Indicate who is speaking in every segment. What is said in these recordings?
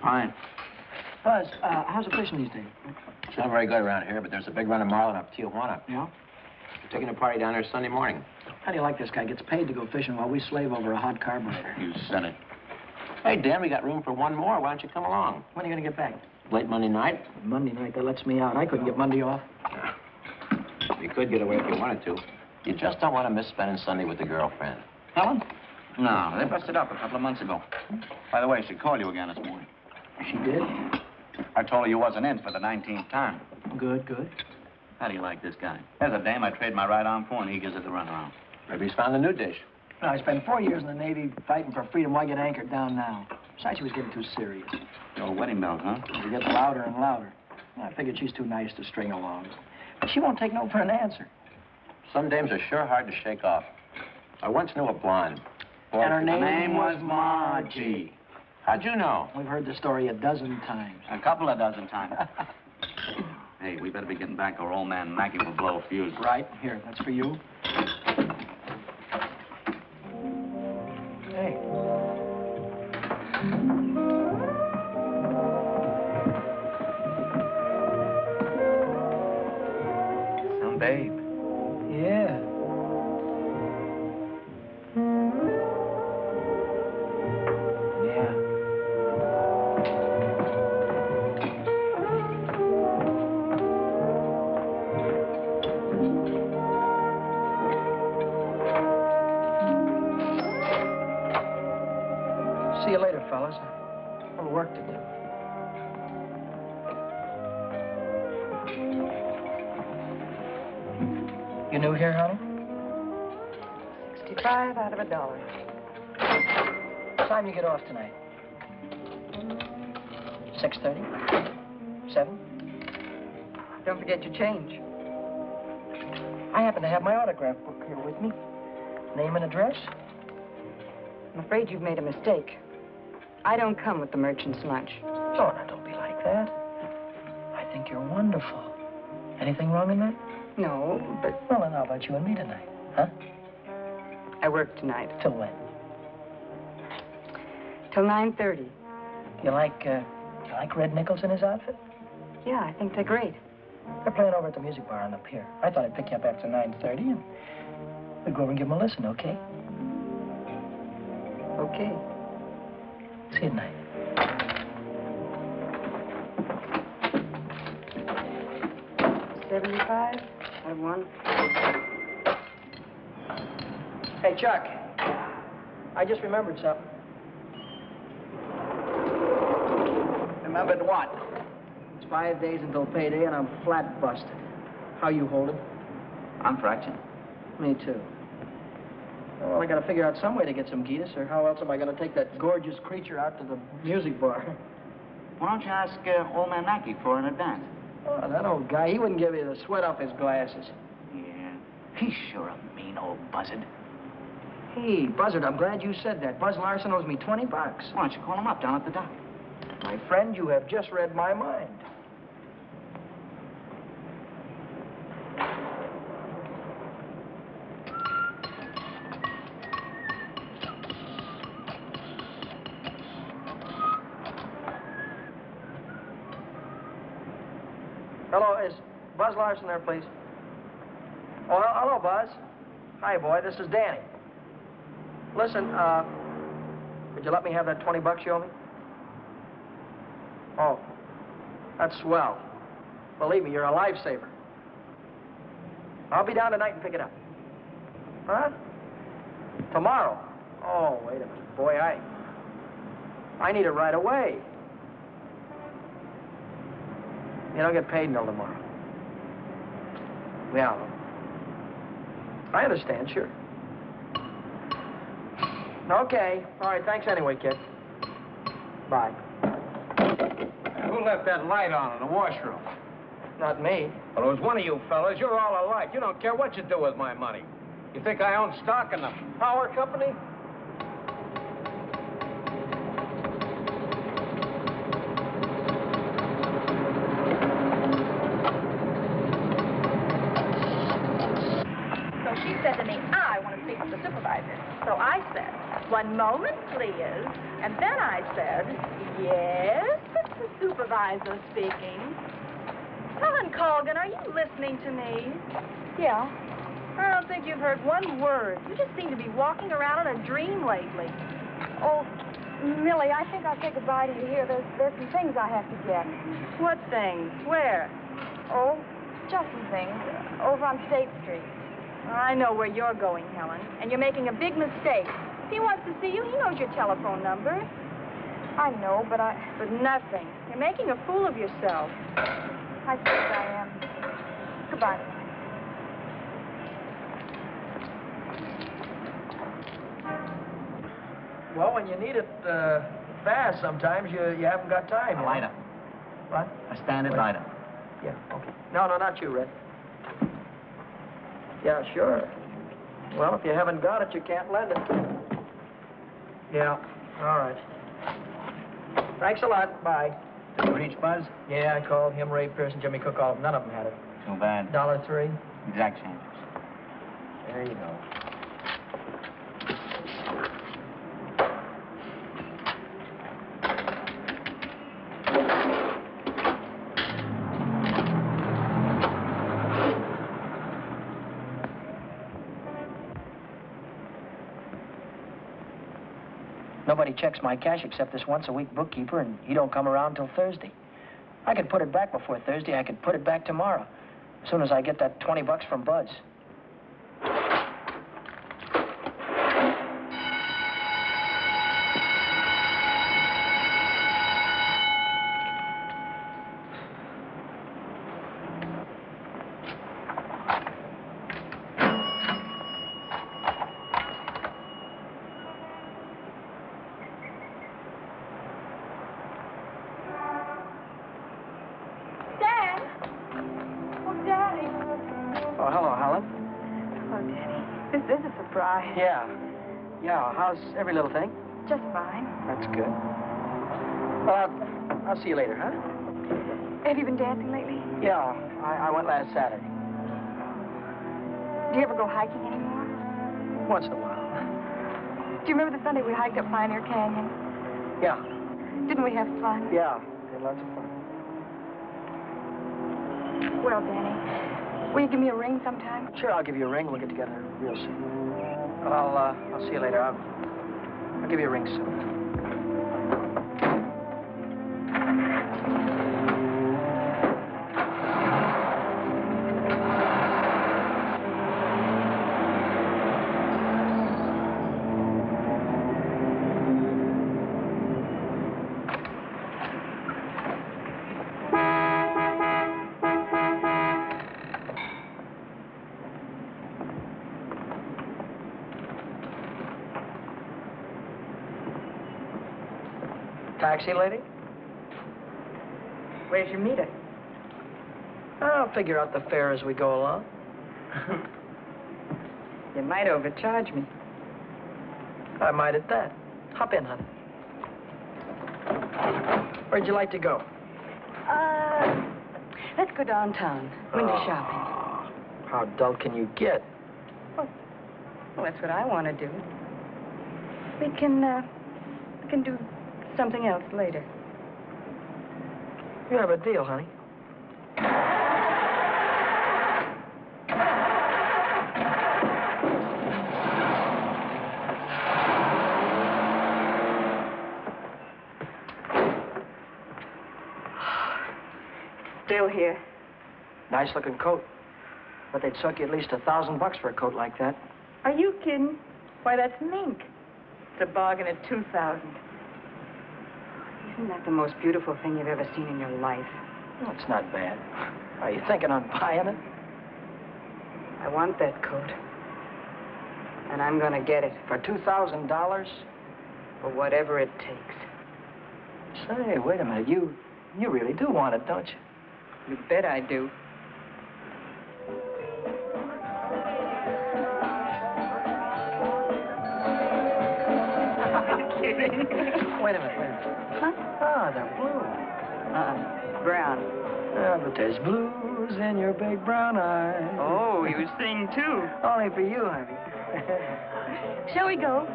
Speaker 1: Fine.
Speaker 2: Buzz, how's the fishing these days?
Speaker 1: It's not very good around here, but there's a big run of marlin up Tijuana.
Speaker 2: Yeah?
Speaker 1: We're taking a party down there Sunday morning.
Speaker 2: How do you like this guy? Gets paid to go fishing while we slave over a hot carburetor.
Speaker 1: You said it. Hey, Dan, we got room for one more. Why don't you come along?
Speaker 2: When are you going to get back?
Speaker 1: Late Monday night.
Speaker 2: Monday night, that lets me out. I couldn't get Monday off.
Speaker 1: You could get away if you wanted to. You just don't want to miss spending Sunday with the girlfriend.
Speaker 2: Helen?
Speaker 3: No, they busted up a couple of months ago. By the way, she called you again this morning.
Speaker 2: She did?
Speaker 3: I told her you wasn't in for the 19th time.
Speaker 2: Good, good.
Speaker 3: How do you like this guy? There's a dame I trade my right arm for, and he gives it the runaround.
Speaker 1: Maybe he's found a new dish.
Speaker 2: No, I spent 4 years in the Navy fighting for freedom. Why get anchored down now? Besides, she was getting too serious.
Speaker 3: The old wedding bells, huh?
Speaker 2: She gets louder and louder. I figured she's too nice to string along. But she won't take no for an answer.
Speaker 1: Some dames are sure hard to shake off. I once knew a blonde. Boy,
Speaker 2: And her
Speaker 3: Her
Speaker 2: name was Margie.
Speaker 1: How'd you know?
Speaker 2: We've heard the story a dozen times.
Speaker 3: A couple of dozen times. Hey, we better be getting back or old man Mackey will blow a fuse.
Speaker 2: Right. Here, that's for you. Hey.
Speaker 3: Some babe.
Speaker 2: Yeah. See you later, fellas. A little work to do. You new here, honey?
Speaker 4: 65 out of $1.
Speaker 2: What time you get off tonight? 6:30? 7?
Speaker 4: Don't forget your change.
Speaker 2: I happen to have my autograph book here with me. Name and address?
Speaker 4: I'm afraid you've made a mistake. I don't come with the merchant's lunch.
Speaker 2: Oh, now, don't be like that. I think you're wonderful. Anything wrong in that?
Speaker 4: No, but
Speaker 2: Well, then how about you and me tonight, huh?
Speaker 4: I work tonight.
Speaker 2: Till when?
Speaker 4: Till 9:30.
Speaker 2: You like Red Nichols in his outfit?
Speaker 4: Yeah, I think they're great.
Speaker 2: They're playing over at the music bar on the pier. I thought I'd pick you up after 9:30 and we'd go over and give them a listen, okay?
Speaker 4: Okay.
Speaker 2: See you tonight.
Speaker 4: $75 out of 1.
Speaker 2: Hey, Chuck. I just remembered something.
Speaker 3: Remembered what?
Speaker 2: It's 5 days until payday and I'm flat busted. How you holding?
Speaker 3: I'm fractured.
Speaker 2: Me too. Well, I gotta figure out some way to get some Gitas, or how else am I gonna take that gorgeous creature out to the music bar?
Speaker 3: Why don't you ask old man Mackey for an advance?
Speaker 2: Oh, that old guy, he wouldn't give you the sweat off his glasses.
Speaker 3: Yeah. He's sure a mean old buzzard.
Speaker 2: Hey, Buzzard, I'm glad you said that. Buzz Larson owes me $20.
Speaker 3: Why don't you call him up down at the dock?
Speaker 2: My friend, you have just read my mind. Hello, is Buzz Larson there, please? Oh, hello, Buzz. Hi, boy, this is Danny. Listen, could you let me have that $20 you owe me? Oh, that's swell. Believe me, you're a lifesaver. I'll be down tonight and pick it up. Huh? Tomorrow? Oh, wait a minute. Boy, I need it right away. You don't get paid until tomorrow. Yeah. I understand, sure. Okay. All right, thanks anyway, kid. Bye.
Speaker 5: Who left that light on in the washroom?
Speaker 2: Not me.
Speaker 5: Well, it was one of you fellas. You're all alike. You don't care what you do with my money. You think I own stock in the power company?
Speaker 6: So she said to me, I want to speak with the supervisor. So I said, 1 moment, please. And then I said, yes, it's the supervisor speaking. Helen Colgan, are you listening to me?
Speaker 4: Yeah.
Speaker 6: I don't think you've heard one word. You just seem to be walking around in a dream lately.
Speaker 4: Oh, Millie, I think I'll say goodbye to you here. There's some things I have to get.
Speaker 6: What things? Where?
Speaker 4: Oh, just some things. Over on State Street.
Speaker 6: I know where you're going, Helen, and you're making a big mistake. If he wants to see you, he knows your telephone number.
Speaker 4: I know, but
Speaker 6: But nothing. You're making a fool of yourself.
Speaker 4: I suppose I am. Goodbye.
Speaker 2: Well, when you need it fast, sometimes you haven't got time.
Speaker 3: Lighter.
Speaker 2: What?
Speaker 3: A standard lighter.
Speaker 2: Yeah, okay. No, not you, Red. Yeah, sure. Well, if you haven't got it, you can't lend it. Yeah, all right. Thanks a lot. Bye.
Speaker 3: Did you reach Buzz?
Speaker 2: Yeah, I called him, Ray Pearson, Jimmy Cook, all of them. None of them had it.
Speaker 3: Too bad.
Speaker 2: $1.03.
Speaker 3: Exact changes.
Speaker 2: There you go. Nobody checks my cash except this once-a-week bookkeeper, and he don't come around till Thursday. I could put it back before Thursday. I could put it back tomorrow, as soon as I get that $20 from Buzz. Yeah, how's every little thing?
Speaker 4: Just fine.
Speaker 2: That's good. Well, I'll see you later, huh?
Speaker 4: Have you been dancing lately?
Speaker 2: Yeah, I went last Saturday.
Speaker 4: Do you ever go hiking anymore?
Speaker 2: Once in a while.
Speaker 4: Do you remember the Sunday we hiked up Pioneer Canyon?
Speaker 2: Yeah.
Speaker 4: Didn't we have fun?
Speaker 2: Yeah, we had lots of fun.
Speaker 4: Well, Danny, will you give me a ring sometime?
Speaker 2: Sure, I'll give you a ring. We'll get together real soon. Well, I'll see you later. I'll give you a ring soon. Taxi lady?
Speaker 4: Where's your meter?
Speaker 2: I'll figure out the fare as we go along.
Speaker 4: You might overcharge me.
Speaker 2: I might at that. Hop in, honey. Where'd you like to go?
Speaker 4: Let's go downtown. Window shopping.
Speaker 2: How dull can you get?
Speaker 4: Well, that's what I want to do. We can do something else later.
Speaker 2: You have a deal, honey.
Speaker 4: Still here.
Speaker 2: Nice looking coat. But they'd suck you at least $1,000 for a coat like that.
Speaker 4: Are you kidding? Why, that's mink. It's a bargain at $2,000. Isn't that the most beautiful thing you've ever seen in your life?
Speaker 2: Well, it's not bad. Are you thinking on buying it?
Speaker 4: I want that coat. And I'm gonna get it.
Speaker 2: For $2,000?
Speaker 4: For whatever it takes.
Speaker 2: Say, wait a minute. You really do want it, don't you?
Speaker 4: You bet I do.
Speaker 2: Wait a minute.
Speaker 4: Huh?
Speaker 2: Ah, they're blue.
Speaker 4: Brown.
Speaker 2: Yeah, but there's blues in your big brown eyes.
Speaker 4: Oh, you sing too.
Speaker 2: Only for you, honey.
Speaker 4: Shall we go?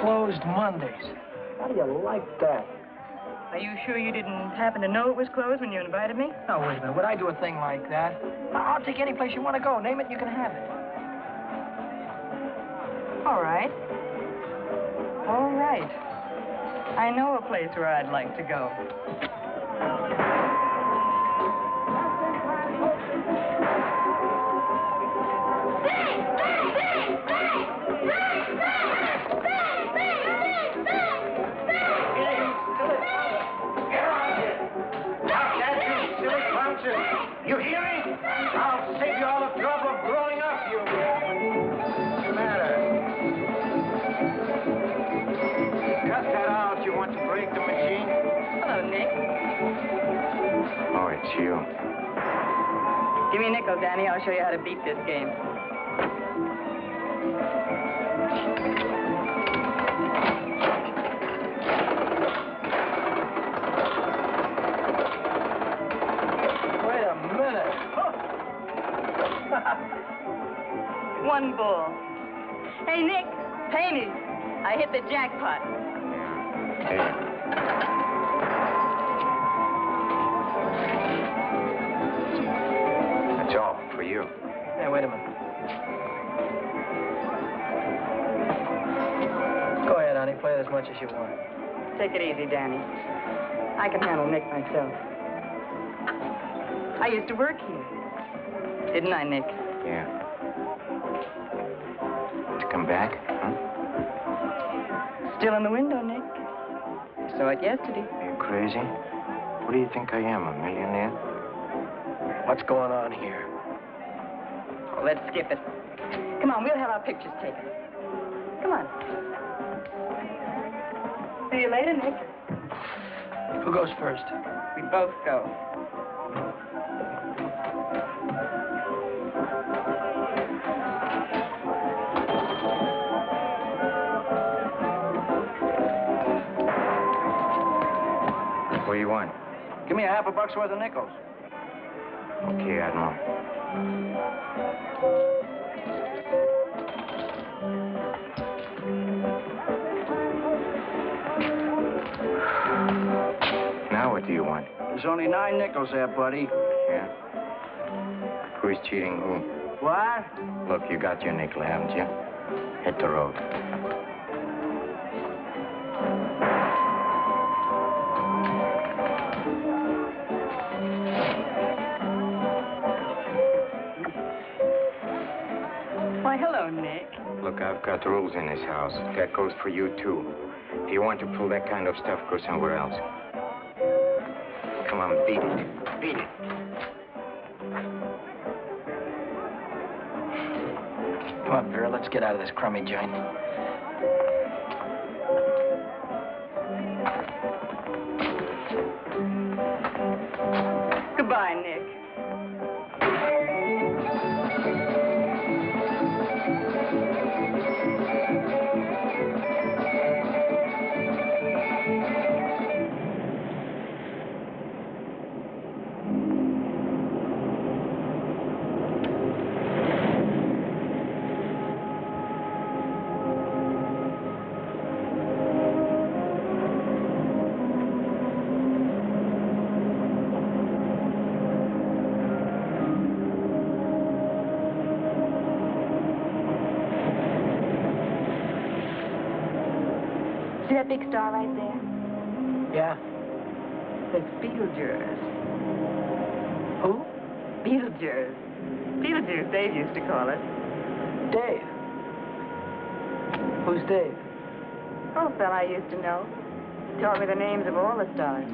Speaker 2: Closed Mondays. How do you like that?
Speaker 4: Are you sure you didn't happen to know it was closed when you invited me?
Speaker 2: No, wait a minute. Would I do a thing like that? I'll take any place you want to go. Name it, and you can have it.
Speaker 4: All right. All right. I know a place where I'd like to go.
Speaker 5: You hear me? I'll save you all the trouble of growing up, you. What's the matter? Cut that out. You want to break the machine?
Speaker 4: Hello, Nick.
Speaker 1: Oh, it's you.
Speaker 4: Give me a nickel, Danny. I'll show you how to beat this game. One bull. Hey, Nick, pay me. I hit the jackpot.
Speaker 1: Hey. That's all for you.
Speaker 2: Hey, wait a minute. Go ahead, honey. Play it as much as you want.
Speaker 4: Take it easy, Danny. I can handle Nick myself. I used to work here. Didn't I, Nick?
Speaker 1: Yeah. To come back, huh?
Speaker 4: Still in the window, Nick. I saw it yesterday.
Speaker 1: Are you crazy? What do you think I am, a millionaire?
Speaker 2: What's going on here?
Speaker 4: Oh, let's skip it. Come on, we'll have our pictures taken. Come on. See you later, Nick.
Speaker 2: Who goes first?
Speaker 4: We both go.
Speaker 1: What do you want?
Speaker 2: Give me $50 worth of nickels.
Speaker 1: Okay, Admiral. Now what do you want?
Speaker 2: There's only 9 nickels there, buddy.
Speaker 1: Yeah? Who's cheating who?
Speaker 2: What?
Speaker 1: Look, you got your nickel, haven't you? Hit the road.
Speaker 4: Why, hello, Nick.
Speaker 1: Look, I've got rules in this house. That goes for you, too. If you want to pull that kind of stuff, go somewhere else. Come on, beat it. Beat it.
Speaker 2: Come on, Vera, let's get out of this crummy joint.
Speaker 4: Goodbye, Nick. See that big star right there?
Speaker 2: Yeah?
Speaker 4: It's Beetlejuice.
Speaker 2: Who?
Speaker 4: Beetlejuice. Beetlejuice, Dave used to call it.
Speaker 2: Dave. Who's Dave?
Speaker 4: Oh, fella I used to know. He taught me the names of all the stars.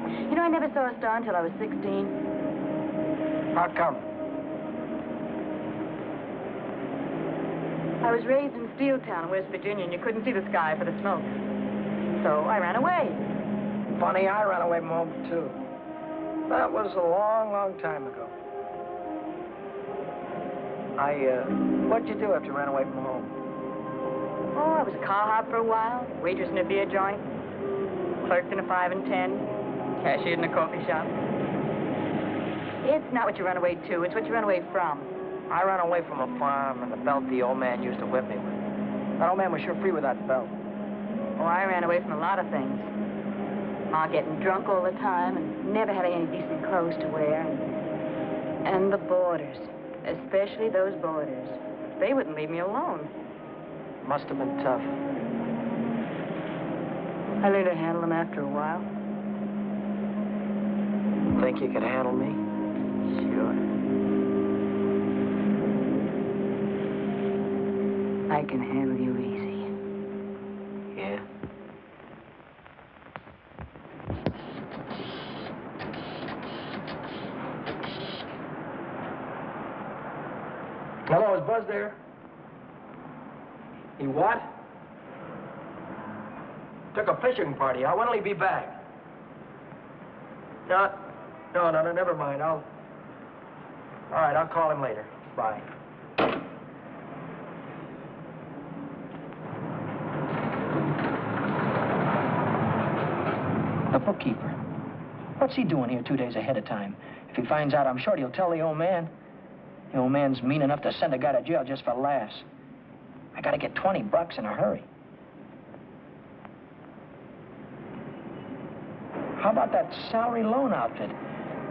Speaker 4: You know, I never saw a star until I was 16.
Speaker 2: How come?
Speaker 4: I was raised in Steeltown, West Virginia, and you couldn't see the sky for the smoke. So I ran away.
Speaker 2: Funny, I ran away from home, too. That was a long, long time ago. What'd you do after you ran away from home?
Speaker 4: Oh, I was a car hop for a while, waitress in a beer joint, clerked in a 5 and 10, cashiered in a coffee shop. It's not what you run away to, it's what you run away from.
Speaker 2: I ran away from a farm and the belt the old man used to whip me with. That old man was sure free with that belt.
Speaker 4: Oh, I ran away from a lot of things. Ma getting drunk all the time and never having any decent clothes to wear. And the boarders, especially those boarders. They wouldn't leave me alone.
Speaker 2: Must have been tough.
Speaker 4: I learned to handle them after a while.
Speaker 2: Think you could handle me?
Speaker 4: Sure. I can handle you easy.
Speaker 2: Yeah. Hello, is Buzz there? He what? Took a fishing party. When will he be back? No, never mind. All right, I'll call him later. Bye. The bookkeeper. What's he doing here 2 days ahead of time? If he finds out I'm short, he'll tell the old man. The old man's mean enough to send a guy to jail just for laughs. I gotta get $20 in a hurry. How about that salary loan outfit?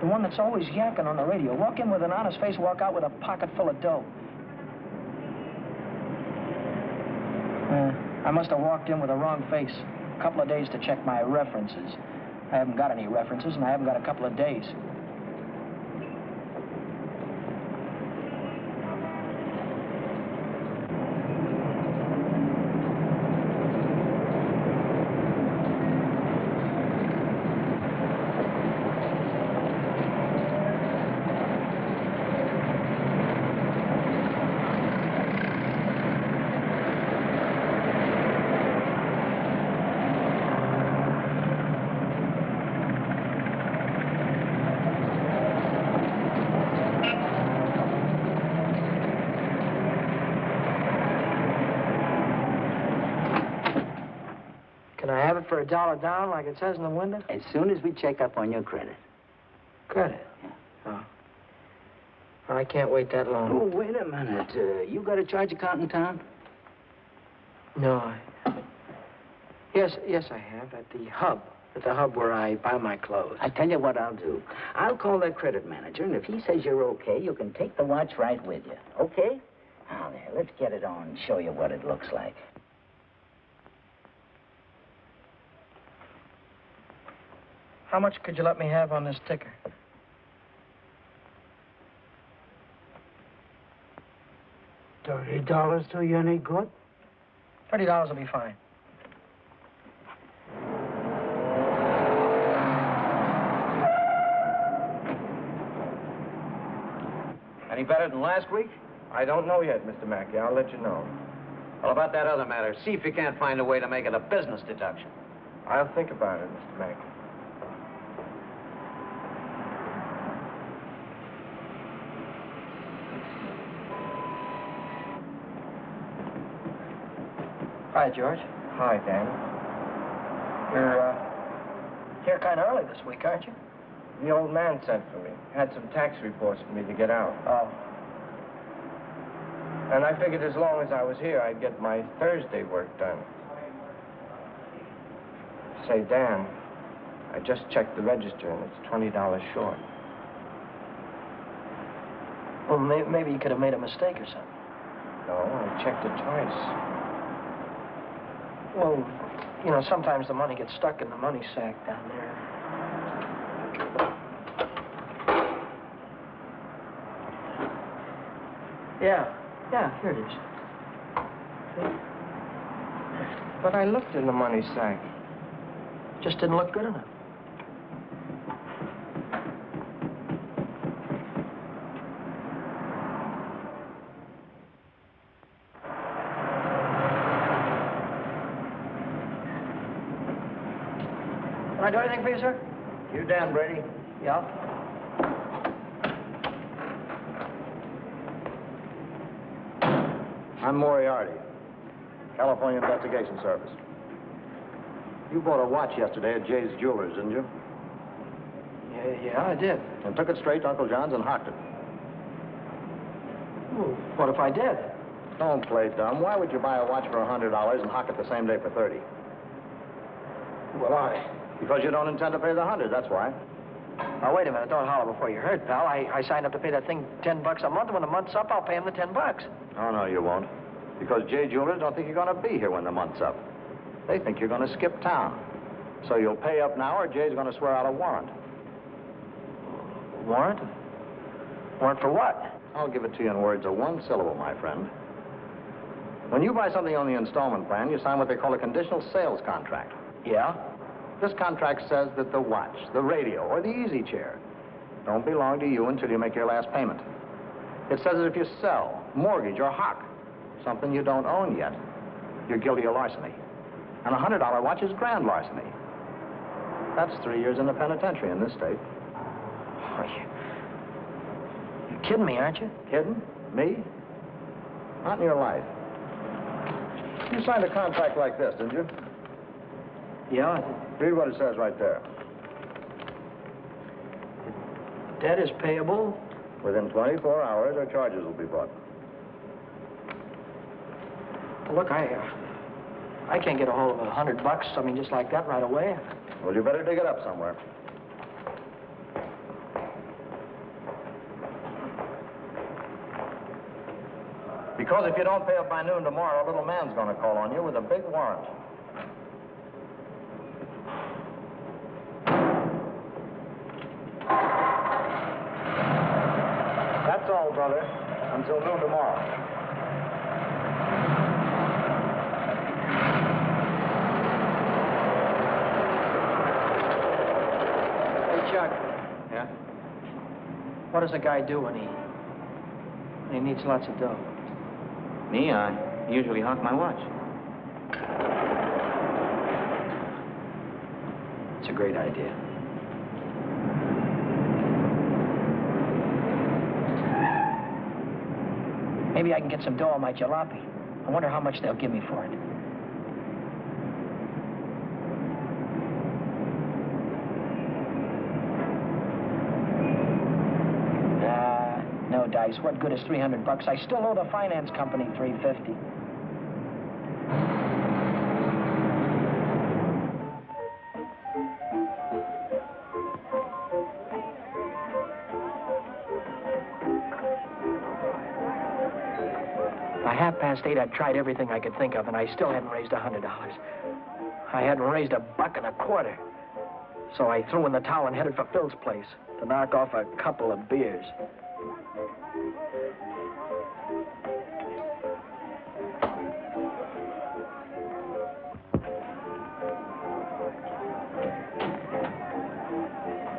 Speaker 2: The one that's always yakking on the radio. Walk in with an honest face, walk out with a pocket full of dough. I must have walked in with the wrong face. A couple of days to check my references. I haven't got any references, and I haven't got a couple of days. For $1 down, like it says in the window?
Speaker 7: As soon as we check up on your credit.
Speaker 2: Credit? Oh. I can't wait that long.
Speaker 7: Oh, wait a minute. You got a charge account in town?
Speaker 2: No, Yes, I have. At the hub. At the hub where I buy my clothes.
Speaker 7: I tell you what I'll do. I'll call that credit manager, and if he says you're okay, you can take the watch right with you. Okay? Now, there, let's get it on and show you what it looks like.
Speaker 2: How much could you let me have on this ticker?
Speaker 7: $30 do you any good?
Speaker 2: $30 will be fine.
Speaker 5: Any better than last week?
Speaker 8: I don't know yet, Mr. Mackey. I'll let you know.
Speaker 5: Well, about that other matter, see if you can't find a way to make it a business deduction.
Speaker 8: I'll think about it, Mr. Mackey.
Speaker 2: Hi, George.
Speaker 8: Hi, Dan.
Speaker 2: You're, here kind of early this week, aren't you?
Speaker 8: The old man sent for me. Had some tax reports for me to get out.
Speaker 2: Oh.
Speaker 8: And I figured as long as I was here, I'd get my Thursday work done. Say, Dan, I just checked the register, and it's $20 short.
Speaker 2: Well, maybe you could have made a mistake or something.
Speaker 8: No, I checked it twice.
Speaker 2: Well, you know, sometimes the money gets stuck in the money sack down there. Yeah, here it is. See?
Speaker 8: But I looked in the money sack.
Speaker 2: Just didn't look good enough. Can I do anything for you, sir?
Speaker 5: You Dan Brady?
Speaker 2: Yeah.
Speaker 9: I'm Moriarty, California Investigation Service. You bought a watch yesterday at Jay's Jewelers, didn't you?
Speaker 2: Yeah, I did.
Speaker 9: And took it straight to Uncle John's and hocked it.
Speaker 2: Well, what if I did?
Speaker 9: Don't play dumb. Why would you buy a watch for $100 and hock it the same day for $30?
Speaker 2: Well,
Speaker 9: Because you don't intend to pay the $100, that's why.
Speaker 2: Now, wait a minute. Don't holler before you hurt, pal. I signed up to pay that thing $10 a month, and when the month's up, I'll pay him the $10.
Speaker 9: Oh, no, you won't. Because J Jewelers don't think you're going to be here when the month's up. They think you're going to skip town. So you'll pay up now, or Jay's going to swear out a warrant.
Speaker 2: Warrant? Warrant for what?
Speaker 9: I'll give it to you in words of one syllable, my friend. When you buy something on the installment plan, you sign what they call a conditional sales contract.
Speaker 2: Yeah?
Speaker 9: This contract says that the watch, the radio, or the easy chair don't belong to you until you make your last payment. It says that if you sell, mortgage, or hock something you don't own yet, you're guilty of larceny. And a $100 watch is grand larceny. That's 3 years in the penitentiary in this state.
Speaker 2: Oh, you're kidding me, aren't you?
Speaker 9: Kidding? Me? Not in your life. You signed a contract like this, didn't you?
Speaker 2: Yeah.
Speaker 9: Read what it says right there.
Speaker 2: Debt is payable.
Speaker 9: Within 24 hours, or charges will be brought.
Speaker 2: Look, I can't get a hold of $100, I mean, just like that right away.
Speaker 9: Well, you better dig it up somewhere. Because if you don't pay up by noon tomorrow, little man's going to call on you with a big warrant. That's all, brother. Until noon tomorrow.
Speaker 2: Chuck,
Speaker 9: Yeah?
Speaker 2: what does a guy do when he needs lots of dough?
Speaker 3: Me, I usually hock my watch.
Speaker 2: It's a great idea. Maybe I can get some dough on my jalopy. I wonder how much they'll give me for it. No dice. What good is $300? I still owe the finance company $350. By 8:30, I'd tried everything I could think of, and I still hadn't raised $100. I hadn't raised $1.25. So I threw in the towel and headed for Phil's place to knock off a couple of beers.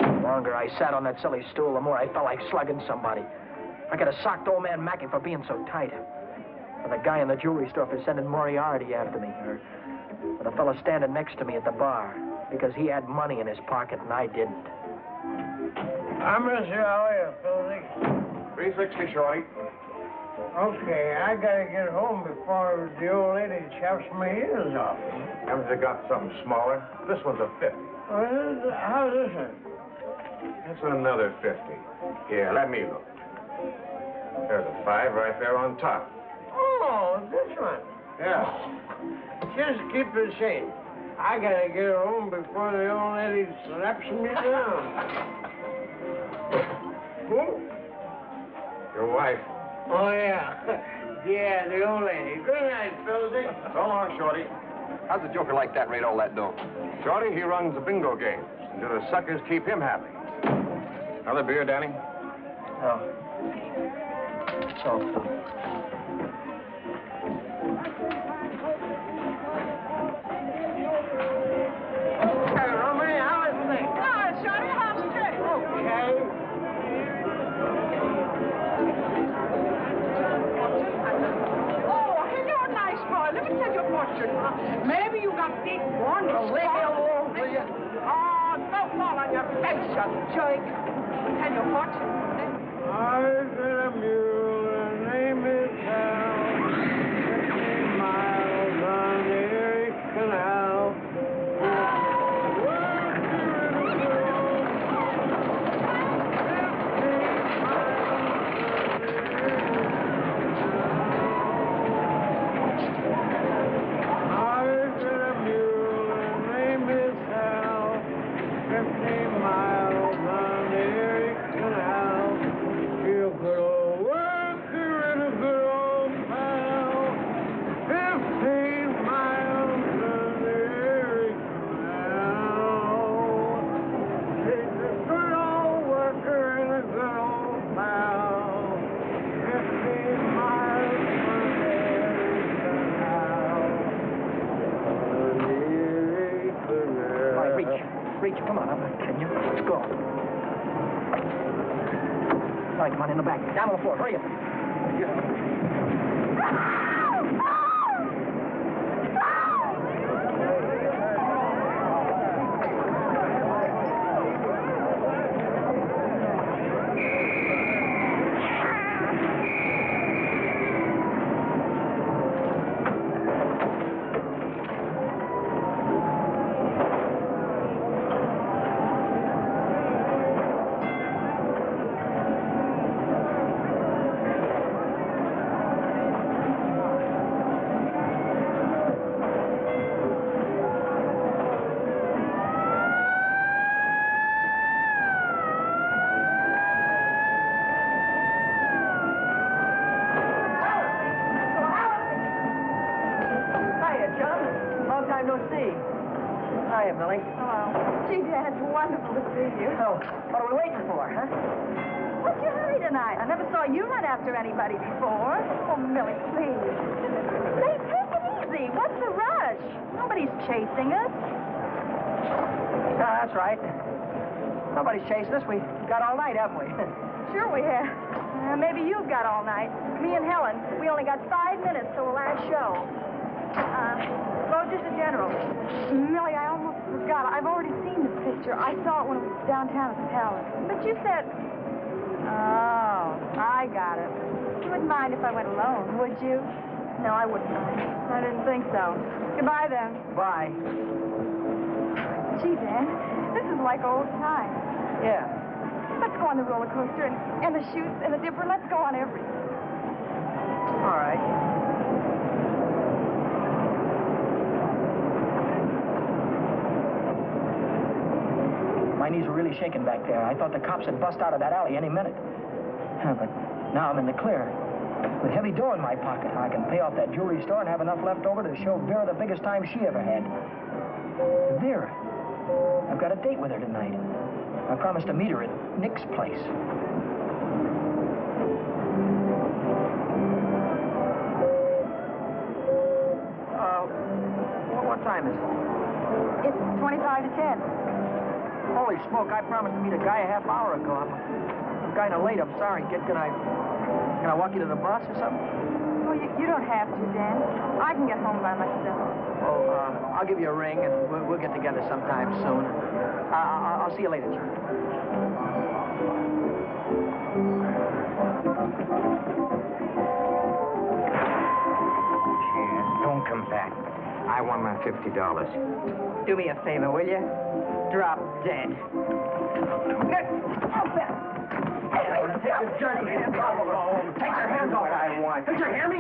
Speaker 2: The longer I sat on that silly stool, the more I felt like slugging somebody. I could have socked old man Mackey for being so tight. Or the guy in the jewelry store for sending Moriarty after me. Or the fellow standing next to me at the bar because he had money in his pocket and I didn't.
Speaker 10: I'm Mr. Elliot, Philly.
Speaker 9: 360, Shorty.
Speaker 10: Okay, I gotta get home before the old lady chops my ears off.
Speaker 9: Haven't you got something smaller? This one's a 50.
Speaker 10: How's this one?
Speaker 9: That's another 50. Here, let me look. There's a 5 right there on top.
Speaker 10: Oh, this one.
Speaker 9: Yeah.
Speaker 10: Just keep it safe. I gotta get home before the old lady slaps me down. Who?
Speaker 9: Your wife.
Speaker 10: Oh, yeah. Yeah, the old lady. Good night, Philzy.
Speaker 9: So long, Shorty. How's a joker like that rate all that dough? Shorty, he runs the bingo games. Do the suckers keep him happy? Another beer, Danny?
Speaker 2: Oh. So,
Speaker 10: Rooney, how is things?
Speaker 6: Oh, Shorty, how's it?
Speaker 10: Okay.
Speaker 6: Oh, hey, you're a nice boy. Let me tell you a fortune. Maybe you got big ones. Oh, over you. Oh, don't fall on your face, you jerk. Tell you a fortune.
Speaker 10: I've been a mule, her name is Helen. 50 miles on the Erie Canal.
Speaker 2: reach you. Come on, I'm not kidding you. Let's go. All right, come on, in the back. Down on the floor. Hurry up.
Speaker 4: After anybody before. Oh, Millie, please. Say, take it easy. What's the rush? Nobody's chasing us.
Speaker 2: That's right. Nobody's chasing us. We've got all night, haven't we?
Speaker 4: Sure we have. Maybe you've got all night. Me and Helen, we only got 5 minutes till the last show. Well, just a general. Millie, I almost forgot. I've already seen this picture. I saw it when it was downtown at the Palace. But you said... Oh, I got it. You wouldn't mind if I went alone, would you? No, I wouldn't mind. I didn't think so. Goodbye, then.
Speaker 2: Bye.
Speaker 4: Gee, Dan, this is like old times.
Speaker 2: Yeah.
Speaker 4: Let's go on the roller coaster and the chutes and the dipper. Let's go on everything.
Speaker 2: All right. My knees were really shaking back there. I thought the cops had bust out of that alley any minute. But now I'm in the clear. With heavy dough in my pocket, I can pay off that jewelry store and have enough left over to show Vera the biggest time she ever had. Vera. I've got a date with her tonight. I promised to meet her at Nick's place. What time is it?
Speaker 4: It's 25 to 10.
Speaker 2: Holy smoke, I promised to meet a guy a half hour ago. I'm kind of late, I'm sorry, kid. Can I walk you to the bus or something?
Speaker 4: Oh, you don't have to, Dan. I can get home by myself.
Speaker 2: Well, I'll give you a ring, and we'll get together sometime soon. I'll see you later, Jeanne.
Speaker 8: Don't come back. I want my $50.
Speaker 6: Do me a favor, will you? Drop dead.
Speaker 2: Take your dirty hands off of her. Take your hands off.
Speaker 8: I want.
Speaker 2: Did you hear me?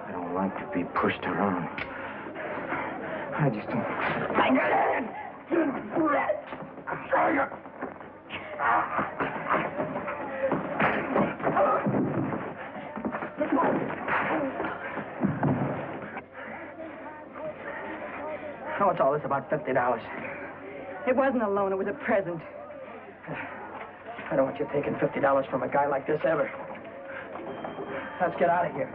Speaker 8: I don't like to be pushed around. I just don't.
Speaker 2: What's all this about $50?
Speaker 4: It wasn't a loan, it was a present.
Speaker 2: I don't want you taking $50 from a guy like this ever. Let's get out of here.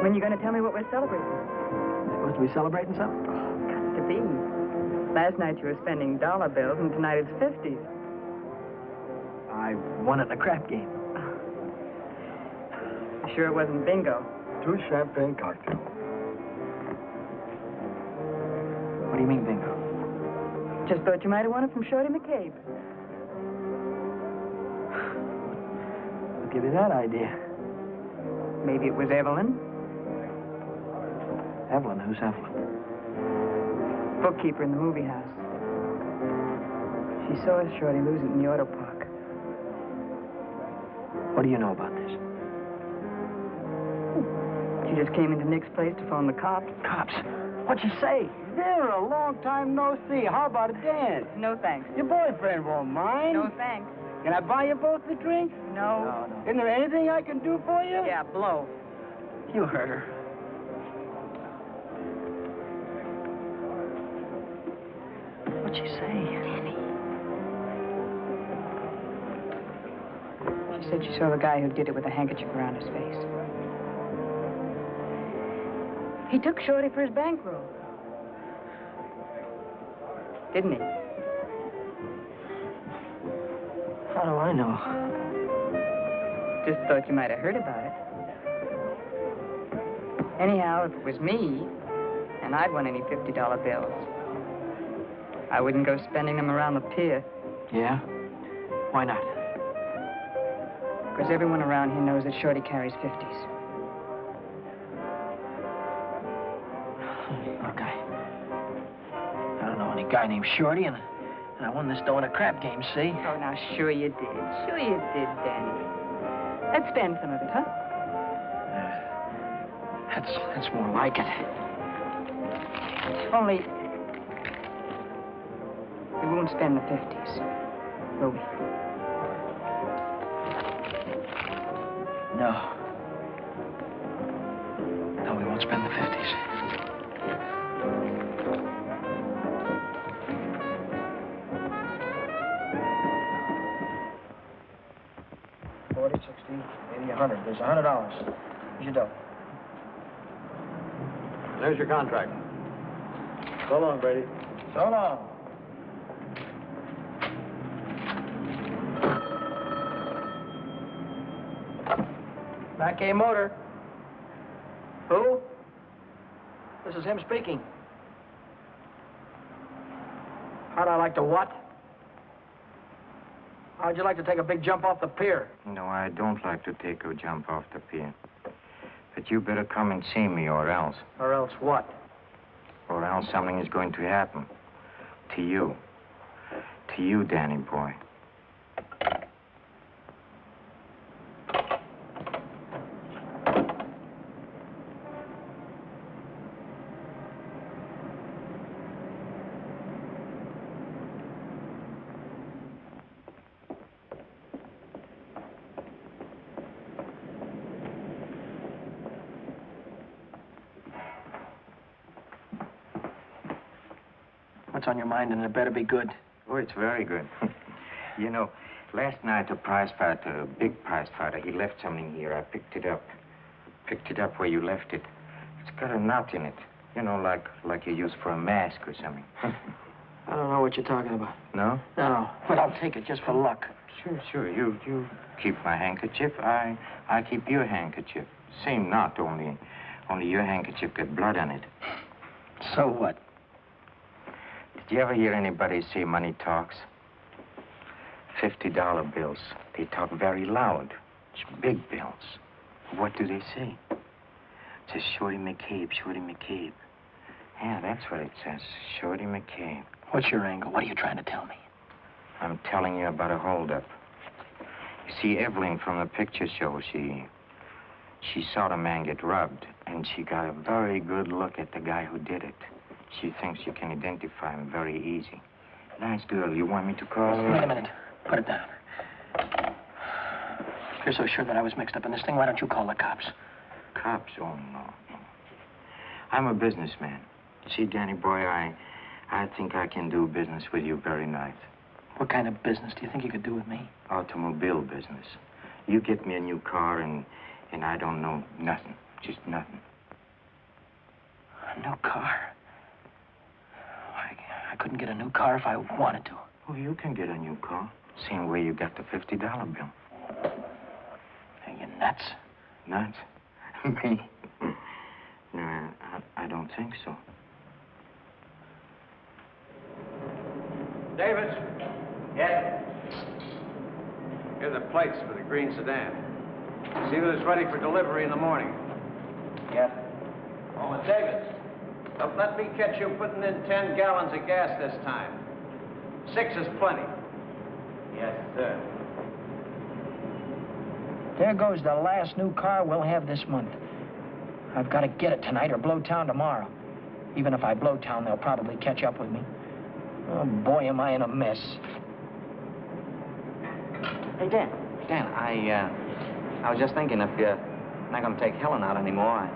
Speaker 4: When you going to tell me what we're celebrating?
Speaker 2: Supposed to be celebrating something?
Speaker 4: Got to be. Last night you were spending dollar bills, and tonight it's 50s.
Speaker 2: I won it in a crap game.
Speaker 4: You sure it wasn't bingo?
Speaker 8: 2 champagne cocktails.
Speaker 2: What do you mean, bingo?
Speaker 4: Just thought you might have won it from Shorty McCabe.
Speaker 2: I'll give you that idea.
Speaker 4: Maybe it was Evelyn.
Speaker 2: Evelyn? Who's Evelyn?
Speaker 11: bookkeeper in the movie house. She saw Shorty lose it in the auto park.
Speaker 2: What do you know about this?
Speaker 11: She just came into Nick's place to phone the cops.
Speaker 2: Cops? What'd she say?
Speaker 10: Vera, long time no see. How about a dance?
Speaker 11: No thanks.
Speaker 10: Your boyfriend won't mind.
Speaker 11: No thanks.
Speaker 10: Can I buy you both a drink?
Speaker 11: No.
Speaker 10: Isn't there anything I can do for you?
Speaker 11: Yeah, blow.
Speaker 2: You heard her. What'd she say?
Speaker 11: She said she saw the guy who did it with a handkerchief around his face. He took Shorty for his bankroll. Didn't he?
Speaker 2: How do I know?
Speaker 11: Just thought you might have heard about it. Anyhow, if it was me, and I'd won any $50 bills, I wouldn't go spending them around the pier.
Speaker 2: Yeah? Why not?
Speaker 11: Because everyone around here knows that Shorty carries 50s.
Speaker 2: Look, I don't know any guy named Shorty, and I won this dough in a crap game, see?
Speaker 11: Oh, now, sure you did. Sure you did, Danny. Let's spend some of it, huh?
Speaker 2: That's more like it.
Speaker 11: Only, we won't spend the 50s, will we?
Speaker 2: No. No, we won't spend the 50s. $40, $60, maybe $100. There's $100. Here's your dough.
Speaker 9: There's your contract. So long, Brady.
Speaker 2: So long. Back A Motor. Who? This is him speaking. How'd I like to what? How'd you like to take a big jump off the pier?
Speaker 8: No, I don't like to take a jump off the pier. But you better come and see me, or else.
Speaker 2: Or else what?
Speaker 8: Or else something is going to happen. To you. To you, Danny boy.
Speaker 2: What's on your mind, and it better be good.
Speaker 8: Oh, it's very good. You know, last night a prize fighter, a big prize fighter, he left something here. I picked it up. Picked it up where you left it. It's got a knot in it. You know, like you use for a mask or something.
Speaker 2: I don't know what you're talking about.
Speaker 8: No?
Speaker 2: No, but I'll take it just for luck.
Speaker 8: Sure. You keep my handkerchief. I keep your handkerchief. Same knot, only your handkerchief got blood on it.
Speaker 2: So what?
Speaker 8: Did you ever hear anybody say money talks? $50 bills. They talk very loud. It's big bills. What do they say? It says Shorty McCabe, Shorty McCabe. Yeah, that's what it says. Shorty McCabe.
Speaker 2: What's your angle? What are you trying to tell me?
Speaker 8: I'm telling you about a holdup. You see, Evelyn from the picture show, she saw the man get robbed, and she got a very good look at the guy who did it. She thinks you can identify him very easy. Nice girl. You want me to call her?
Speaker 2: Wait a minute. Put it down. If you're so sure that I was mixed up in this thing, why don't you call the cops?
Speaker 8: Cops? Oh, no. I'm a businessman. See, Danny boy, I think I can do business with you very nice.
Speaker 2: What kind of business do you think you could do with me?
Speaker 8: Automobile business. You get me a new car, and I don't know nothing. Just nothing.
Speaker 2: A new car? I couldn't get a new car if I wanted to.
Speaker 8: Oh, you can get a new car. Same way you got the $50 bill.
Speaker 2: Are you nuts?
Speaker 8: Nuts? Me? No, I don't think so.
Speaker 5: Davis,
Speaker 2: Yes?
Speaker 5: here are the plates for the Green Sedan. See that it's ready for delivery in the morning.
Speaker 2: Yes.
Speaker 5: Oh, and Davis, Don't let me catch you putting in 10 gallons of gas this time. 6 is plenty. Yes, sir.
Speaker 2: There goes the last new car we'll have this month. I've got to get it tonight or blow town tomorrow. Even if I blow town, they'll probably catch up with me. Oh, boy, am I in a mess.
Speaker 3: Hey, Dan, I was just thinking if you're not going to take Helen out anymore,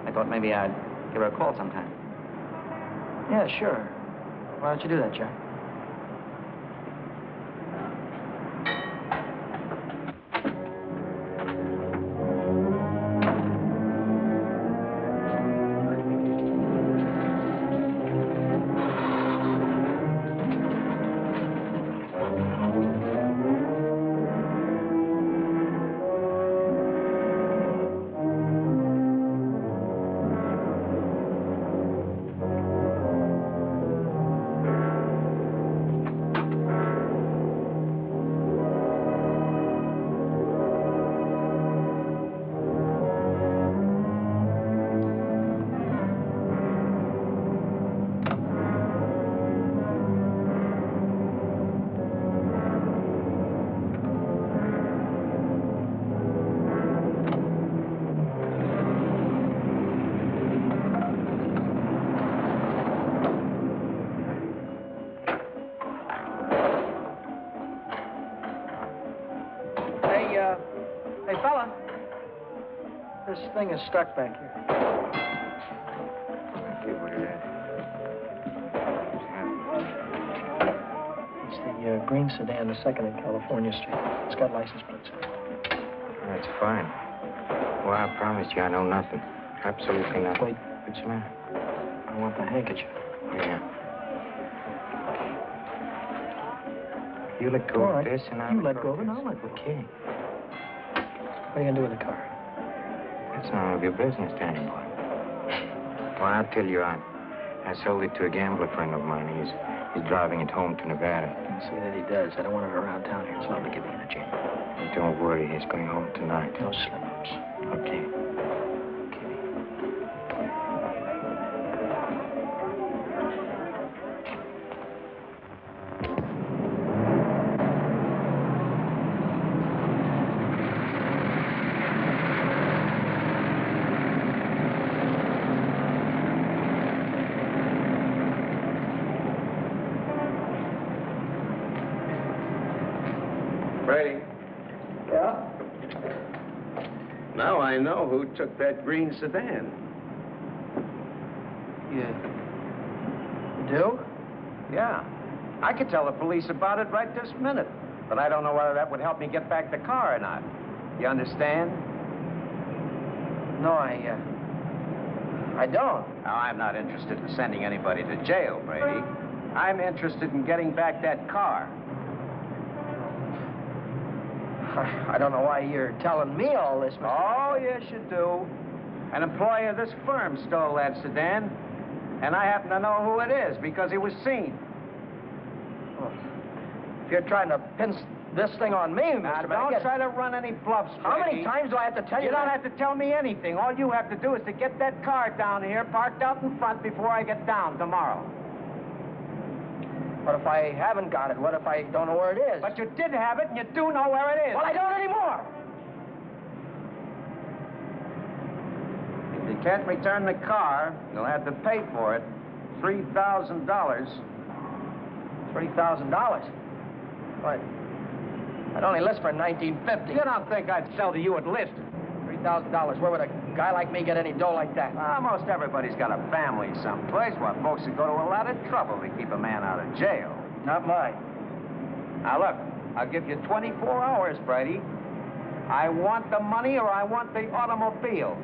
Speaker 3: I thought maybe I'd give her a call sometime.
Speaker 2: Yeah, sure. Why don't you do that, Jack? Hey, fella. This thing is stuck back here.
Speaker 8: Let's see what it is.
Speaker 2: It's the Green Sedan, the 2nd in California Street. It's got license plates on it.
Speaker 8: That's fine. Well, I promise you I know nothing. Absolutely nothing.
Speaker 2: Wait.
Speaker 8: What's the matter?
Speaker 2: I want the handkerchief.
Speaker 8: Yeah. You let go of this and I'll
Speaker 2: You let go of it, I'll let go.
Speaker 8: Okay.
Speaker 2: What are you going to do with the car?
Speaker 8: That's none of your business, Danny boy. Well, I'll tell you, I sold it to a gambler friend of mine. He's driving it home to Nevada.
Speaker 2: I'll see that he does. I don't want it around town here, so I'll be giving it a chance.
Speaker 8: Don't worry, he's going home tonight.
Speaker 2: No slip-ups.
Speaker 8: Okay.
Speaker 5: Brady.
Speaker 2: Yeah?
Speaker 5: Now I know who took that green sedan.
Speaker 2: You do?
Speaker 5: Yeah. I could tell the police about it right this minute. But I don't know whether that would help me get back the car or not. You understand?
Speaker 2: No, I don't.
Speaker 5: Now, I'm not interested in sending anybody to jail, Brady. I'm interested in getting back that car.
Speaker 2: I don't know why you're telling me all this, Mr.
Speaker 5: Oh, yes, you do. An employee of this firm stole that sedan, and I happen to know who it is because he was seen.
Speaker 2: Oh. If you're trying to pin this thing on me,
Speaker 5: Now,
Speaker 2: Mr.
Speaker 5: don't try to run any bluffs, Brady.
Speaker 2: How many times do I have to tell you
Speaker 5: You don't
Speaker 2: that?
Speaker 5: have to tell me anything. All you have to do is to get that car down here, parked out in front before I get down tomorrow.
Speaker 2: What if I haven't got it? What if I don't know where it is?
Speaker 5: But you did have it, and you do know where it is.
Speaker 2: Well, I don't anymore.
Speaker 5: If you can't return the car, you'll have to pay for it. $3,000.
Speaker 2: $3,000? What? I'd only list for $1,950.
Speaker 5: You don't think I'd sell to you at list?
Speaker 2: $3,000. Where would a guy like me get any dough like that?
Speaker 5: Almost everybody's got a family someplace. Why, folks would go to a lot of trouble to keep a man out of jail.
Speaker 2: Not mine.
Speaker 5: Now, look, I'll give you 24 hours, Brady. I want the money or I want the automobile.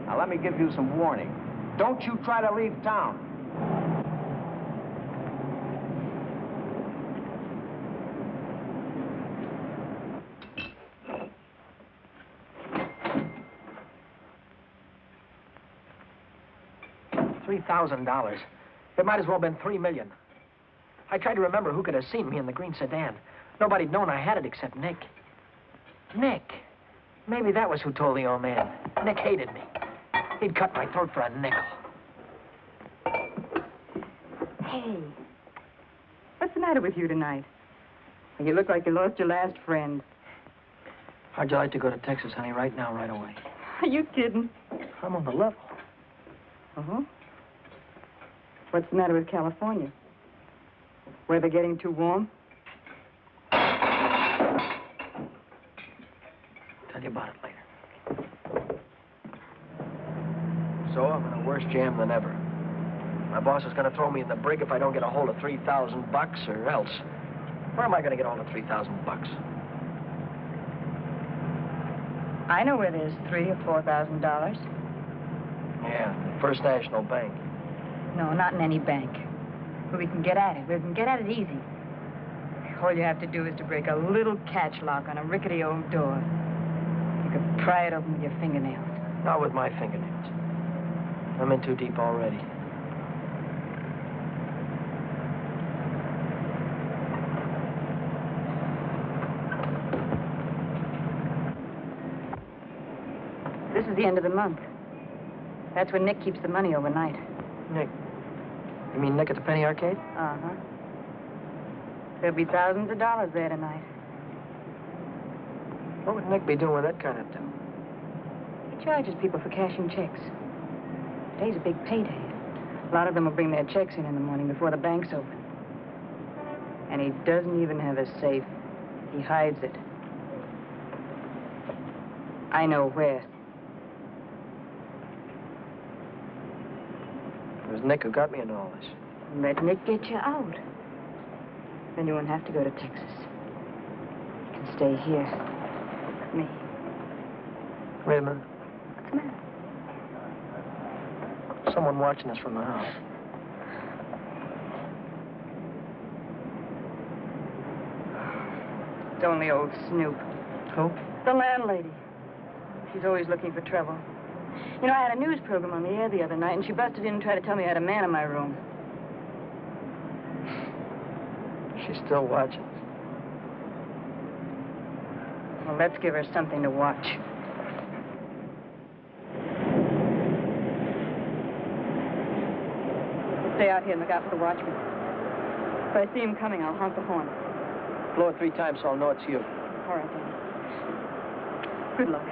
Speaker 5: Now, let me give you some warning. Don't you try to leave town.
Speaker 2: $3,000. It might as well have been $3 million. I tried to remember who could have seen me in the green sedan. Nobody'd known I had it except Nick. Nick. Maybe that was who told the old man. Nick hated me. He'd cut my throat for a nickel.
Speaker 11: Hey, what's the matter with you tonight? You look like you lost your last friend.
Speaker 2: How'd you like to go to Texas, honey, right now, right away?
Speaker 11: Are you kidding?
Speaker 2: I'm on the level.
Speaker 11: Uh-huh. What's the matter with California? Weather getting too warm?
Speaker 2: Tell you about it later. So I'm in a worse jam than ever. My boss is going to throw me in the brig if I don't get a hold of $3,000 or else. Where am I going to get all the $3,000?
Speaker 11: I know where there's $3,000 or $4,000.
Speaker 2: Yeah, First National Bank.
Speaker 11: No, not in any bank. But we can get at it. We can get at it easy. All you have to do is to break a little catch lock on a rickety old door. You can pry it open with your fingernails.
Speaker 2: Not with my fingernails. I'm in too deep already.
Speaker 11: This is the end of the month. That's when Nick keeps the money overnight.
Speaker 2: Nick? You mean Nick at the Penny Arcade?
Speaker 11: Uh-huh. There'll be thousands of dollars there tonight.
Speaker 2: What would Nick be doing with that kind of dough?
Speaker 11: He charges people for cashing checks. Today's a big payday. A lot of them will bring their checks in the morning before the bank's open. And he doesn't even have a safe. He hides it. I know where.
Speaker 2: It was Nick who got me into all this.
Speaker 11: Let Nick get you out. Then you won't have to go to Texas. You can stay here with me.
Speaker 2: Wait a minute.
Speaker 11: What's the matter?
Speaker 2: Someone watching us from the house.
Speaker 11: It's only old Snoop.
Speaker 2: Who?
Speaker 11: The landlady. She's always looking for trouble. You know, I had a news program on the air the other night, and she busted in and tried to tell me I had a man in my room.
Speaker 2: She's still watching.
Speaker 11: Well, let's give her something to watch. Stay out here and look out for the watchman. If I see him coming, I'll honk the horn.
Speaker 2: Blow it 3 times so I'll know it's you.
Speaker 11: All right, then. Good luck.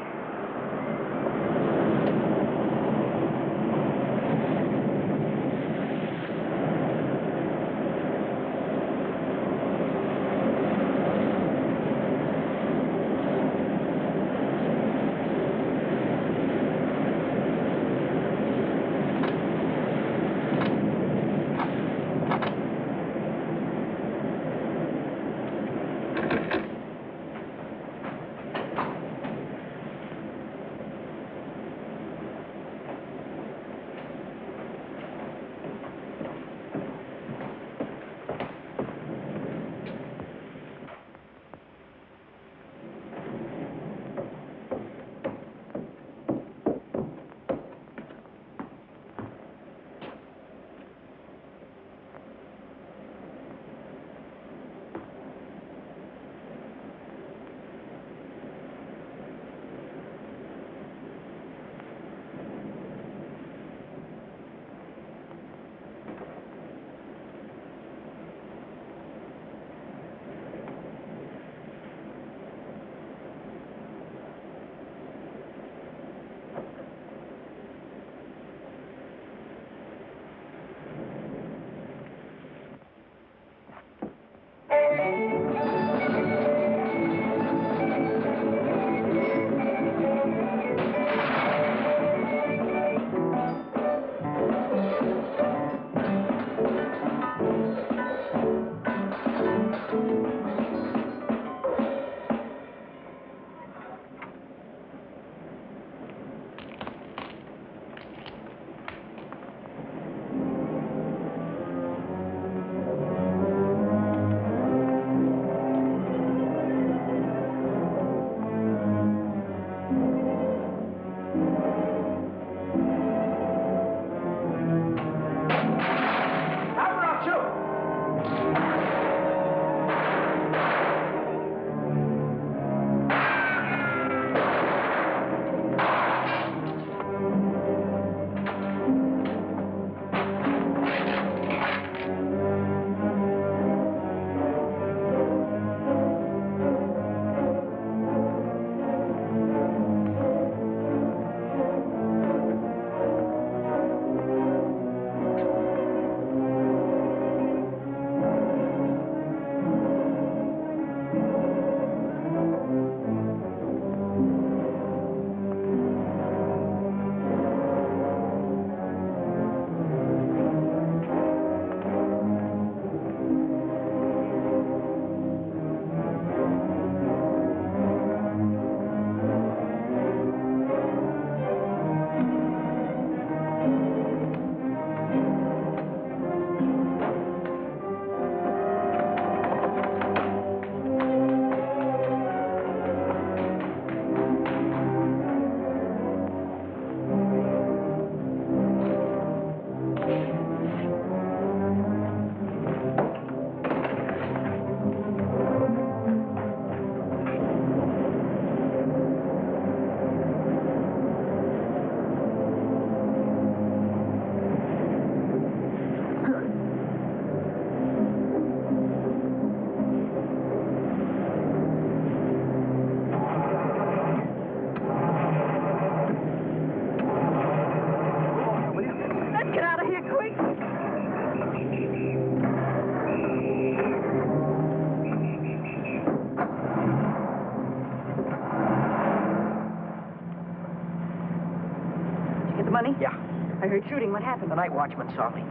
Speaker 11: heard shooting. What happened?
Speaker 2: The night watchman saw me.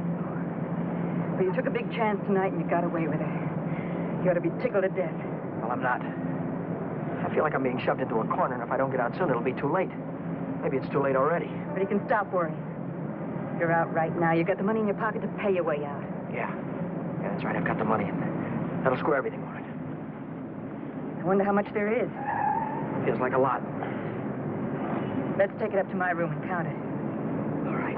Speaker 11: Well, you took a big chance tonight and you got away with it. You ought to be tickled to death.
Speaker 2: Well, I'm not. I feel like I'm being shoved into a corner, and if I don't get out soon, it'll be too late. Maybe it's too late already.
Speaker 11: But you can stop worrying. You're out right now. You got the money in your pocket to pay your way out.
Speaker 2: Yeah. Yeah, that's right. I've got the money, and that'll square everything all right.
Speaker 11: I wonder how much there is.
Speaker 2: Feels like a lot.
Speaker 11: Let's take it up to my room and count it.
Speaker 2: All right.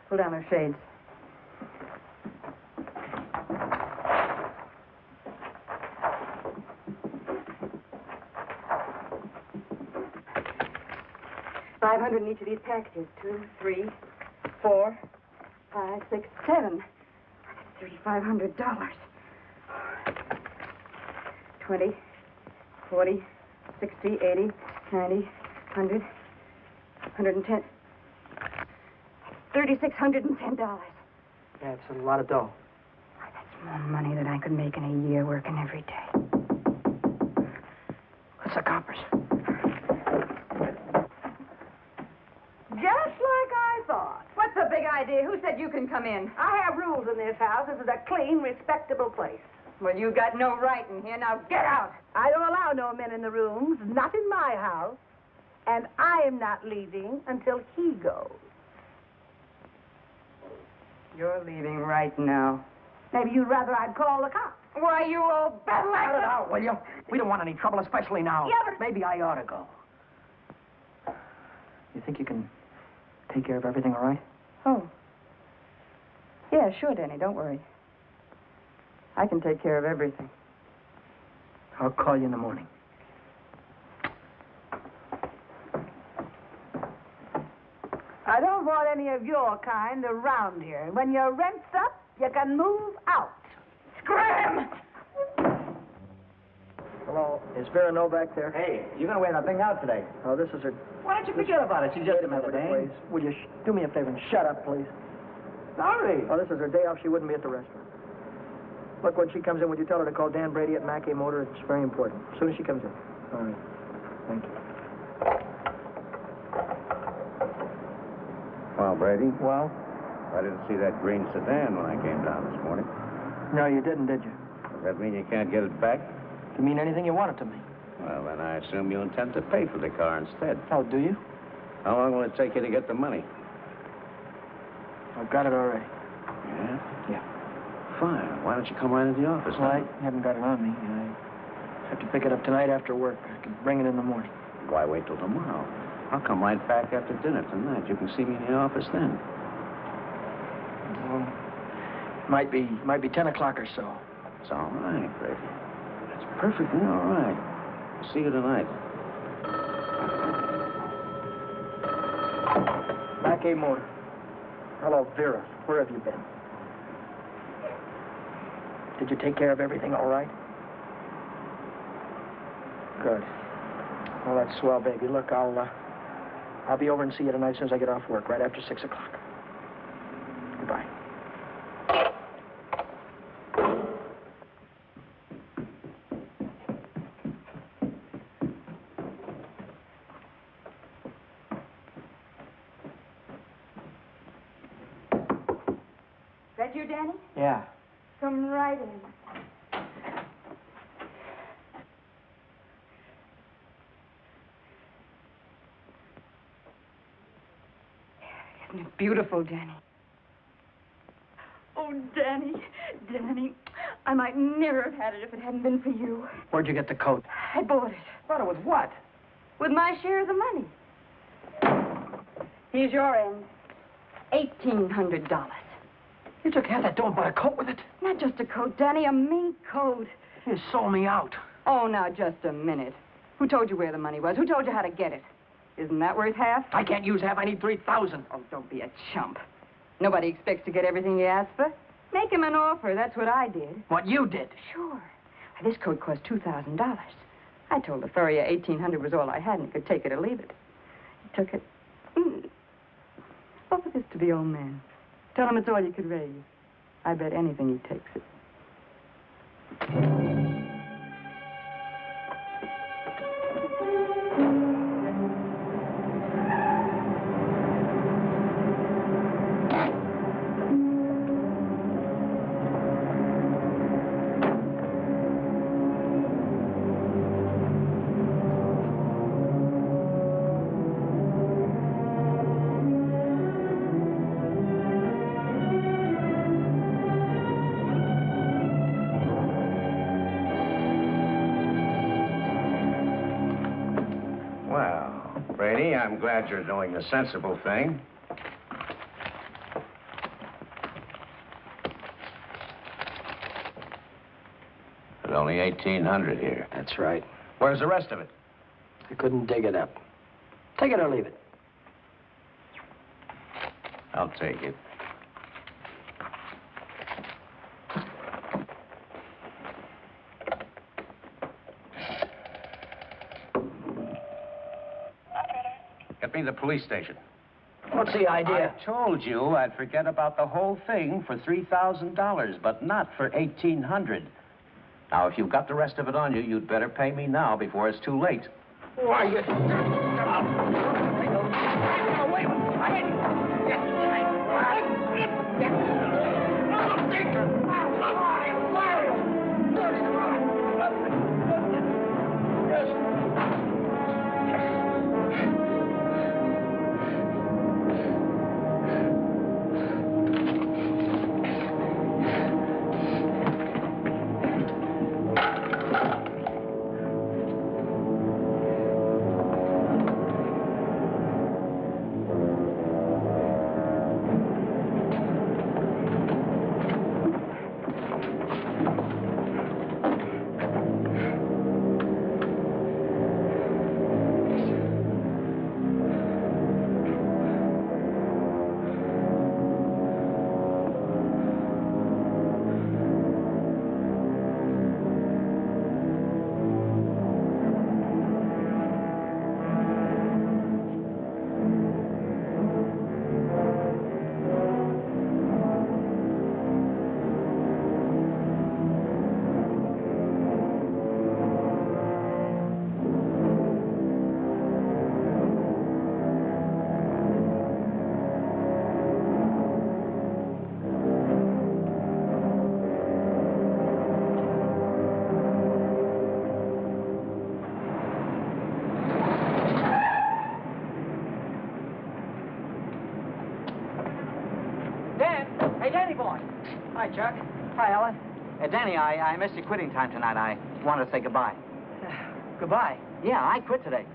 Speaker 11: Pull down those shades. $500 in each of these packages. 2, 3, 4, 5, 6, 7. $3,500. 20, 40, 60, 80, 90, 100, 110. $3,610.
Speaker 2: Yeah, it's a lot of dough.
Speaker 11: That's more money than I could make in a year working every day.
Speaker 2: What's the coppers?
Speaker 6: Just like I thought.
Speaker 4: What's the big idea? Who said you can come in?
Speaker 6: I have rules in this house. This is a clean, respectable place.
Speaker 4: Well, you got no right in here. Now get out.
Speaker 6: I don't allow no men in the rooms, not in my house. And I am not leaving until he goes.
Speaker 11: You're leaving right now.
Speaker 6: Maybe you'd rather I'd call the cops.
Speaker 4: Why, you old battle
Speaker 2: Cut it
Speaker 4: axe.
Speaker 2: out, will you? We don't want any trouble, especially now.
Speaker 6: Yeah, but...
Speaker 2: Maybe I ought to go. You think you can take care of everything all right?
Speaker 11: Oh. Yeah, sure, Danny. Don't worry. I can take care of everything.
Speaker 2: I'll call you in the morning.
Speaker 6: I don't want any of your kind around here. And when your rent's up, you can move out.
Speaker 4: Scram!
Speaker 2: Hello. Is Vera back there?
Speaker 5: Hey, you're going to wear that thing out today.
Speaker 2: Oh, this is her...
Speaker 5: Why don't you forget about it? She's just
Speaker 2: Wait a minute,
Speaker 5: another
Speaker 2: please. Will you do me a favor and shut up, please?
Speaker 5: Sorry.
Speaker 2: Oh, this is her day off. She wouldn't be at the restaurant. Look, when she comes in, would you tell her to call Dan Brady at Mackey Motor? It's very important. As soon as she comes in. All right. Thank you.
Speaker 12: Well, Brady,
Speaker 2: Well?
Speaker 12: I didn't see that green sedan when I came down this morning.
Speaker 2: No, you didn't, did you?
Speaker 12: Does that mean you can't get it back?
Speaker 2: You mean anything you want it to mean?
Speaker 12: Well, then I assume you intend to pay for the car instead.
Speaker 2: Oh, do you?
Speaker 12: How long will it take you to get the money?
Speaker 2: I've got it already.
Speaker 12: Yeah?
Speaker 2: Yeah.
Speaker 12: Fine. Why don't you come right into the office
Speaker 2: Well, I
Speaker 12: now?
Speaker 2: haven't got it on me. I have to pick it up tonight after work. I can bring it in the morning.
Speaker 12: Why wait till tomorrow? I'll come right back after dinner tonight. You can see me in the office then.
Speaker 2: Well, might be 10 o'clock or so.
Speaker 12: It's all right, Brady. It's perfectly all right. See you tonight.
Speaker 2: Mackey Motor. Hello, Vera. Where have you been? Did you take care of everything all right? Good. Well, that's swell, baby. Look, I'll be over and see you tonight as soon as I get off work, right after 6 o'clock. Goodbye.
Speaker 4: That you, Danny?
Speaker 2: Yeah.
Speaker 4: Come right in. Isn't it beautiful, Danny? Oh, Danny, Danny, I might never have had it if it hadn't been for you.
Speaker 2: Where'd you get the coat?
Speaker 4: I bought it.
Speaker 2: Bought it with what?
Speaker 4: With my share of the money. Here's your end. $1,800.
Speaker 2: You took half that dough and bought a coat with it?
Speaker 4: Not just a coat, Danny, a mink coat.
Speaker 2: You sold me out.
Speaker 4: Oh, now, just a minute. Who told you where the money was? Who told you how to get it? Isn't that worth half?
Speaker 2: I can't use half. I need 3,000.
Speaker 4: Oh, don't be a chump. Nobody expects to get everything you ask for. Make him an offer. That's what I did.
Speaker 2: What you did?
Speaker 4: Sure. Why, this coat cost $2,000. I told the furrier $1,800 was all I had and he could take it or leave it. He took it.
Speaker 11: Offer this to the old man. Tell him it's all you could raise. I bet anything he takes it.
Speaker 12: I'm glad you're doing the sensible thing.
Speaker 1: There's only 1,800 here.
Speaker 2: That's right.
Speaker 12: Where's the rest of it?
Speaker 2: I couldn't dig it up. Take it or leave it.
Speaker 1: I'll take it.
Speaker 12: Get me the police station.
Speaker 2: What's the idea?
Speaker 12: I told you I'd forget about the whole thing for $3,000, but not for $1,800. Now, if you've got the rest of it on you, you'd better pay me now before it's too late.
Speaker 2: Why, you... Hi, Chuck. Hi, Helen.
Speaker 3: Danny, I missed your quitting time tonight. I wanted to say goodbye.
Speaker 2: Goodbye.
Speaker 3: Yeah, I quit today.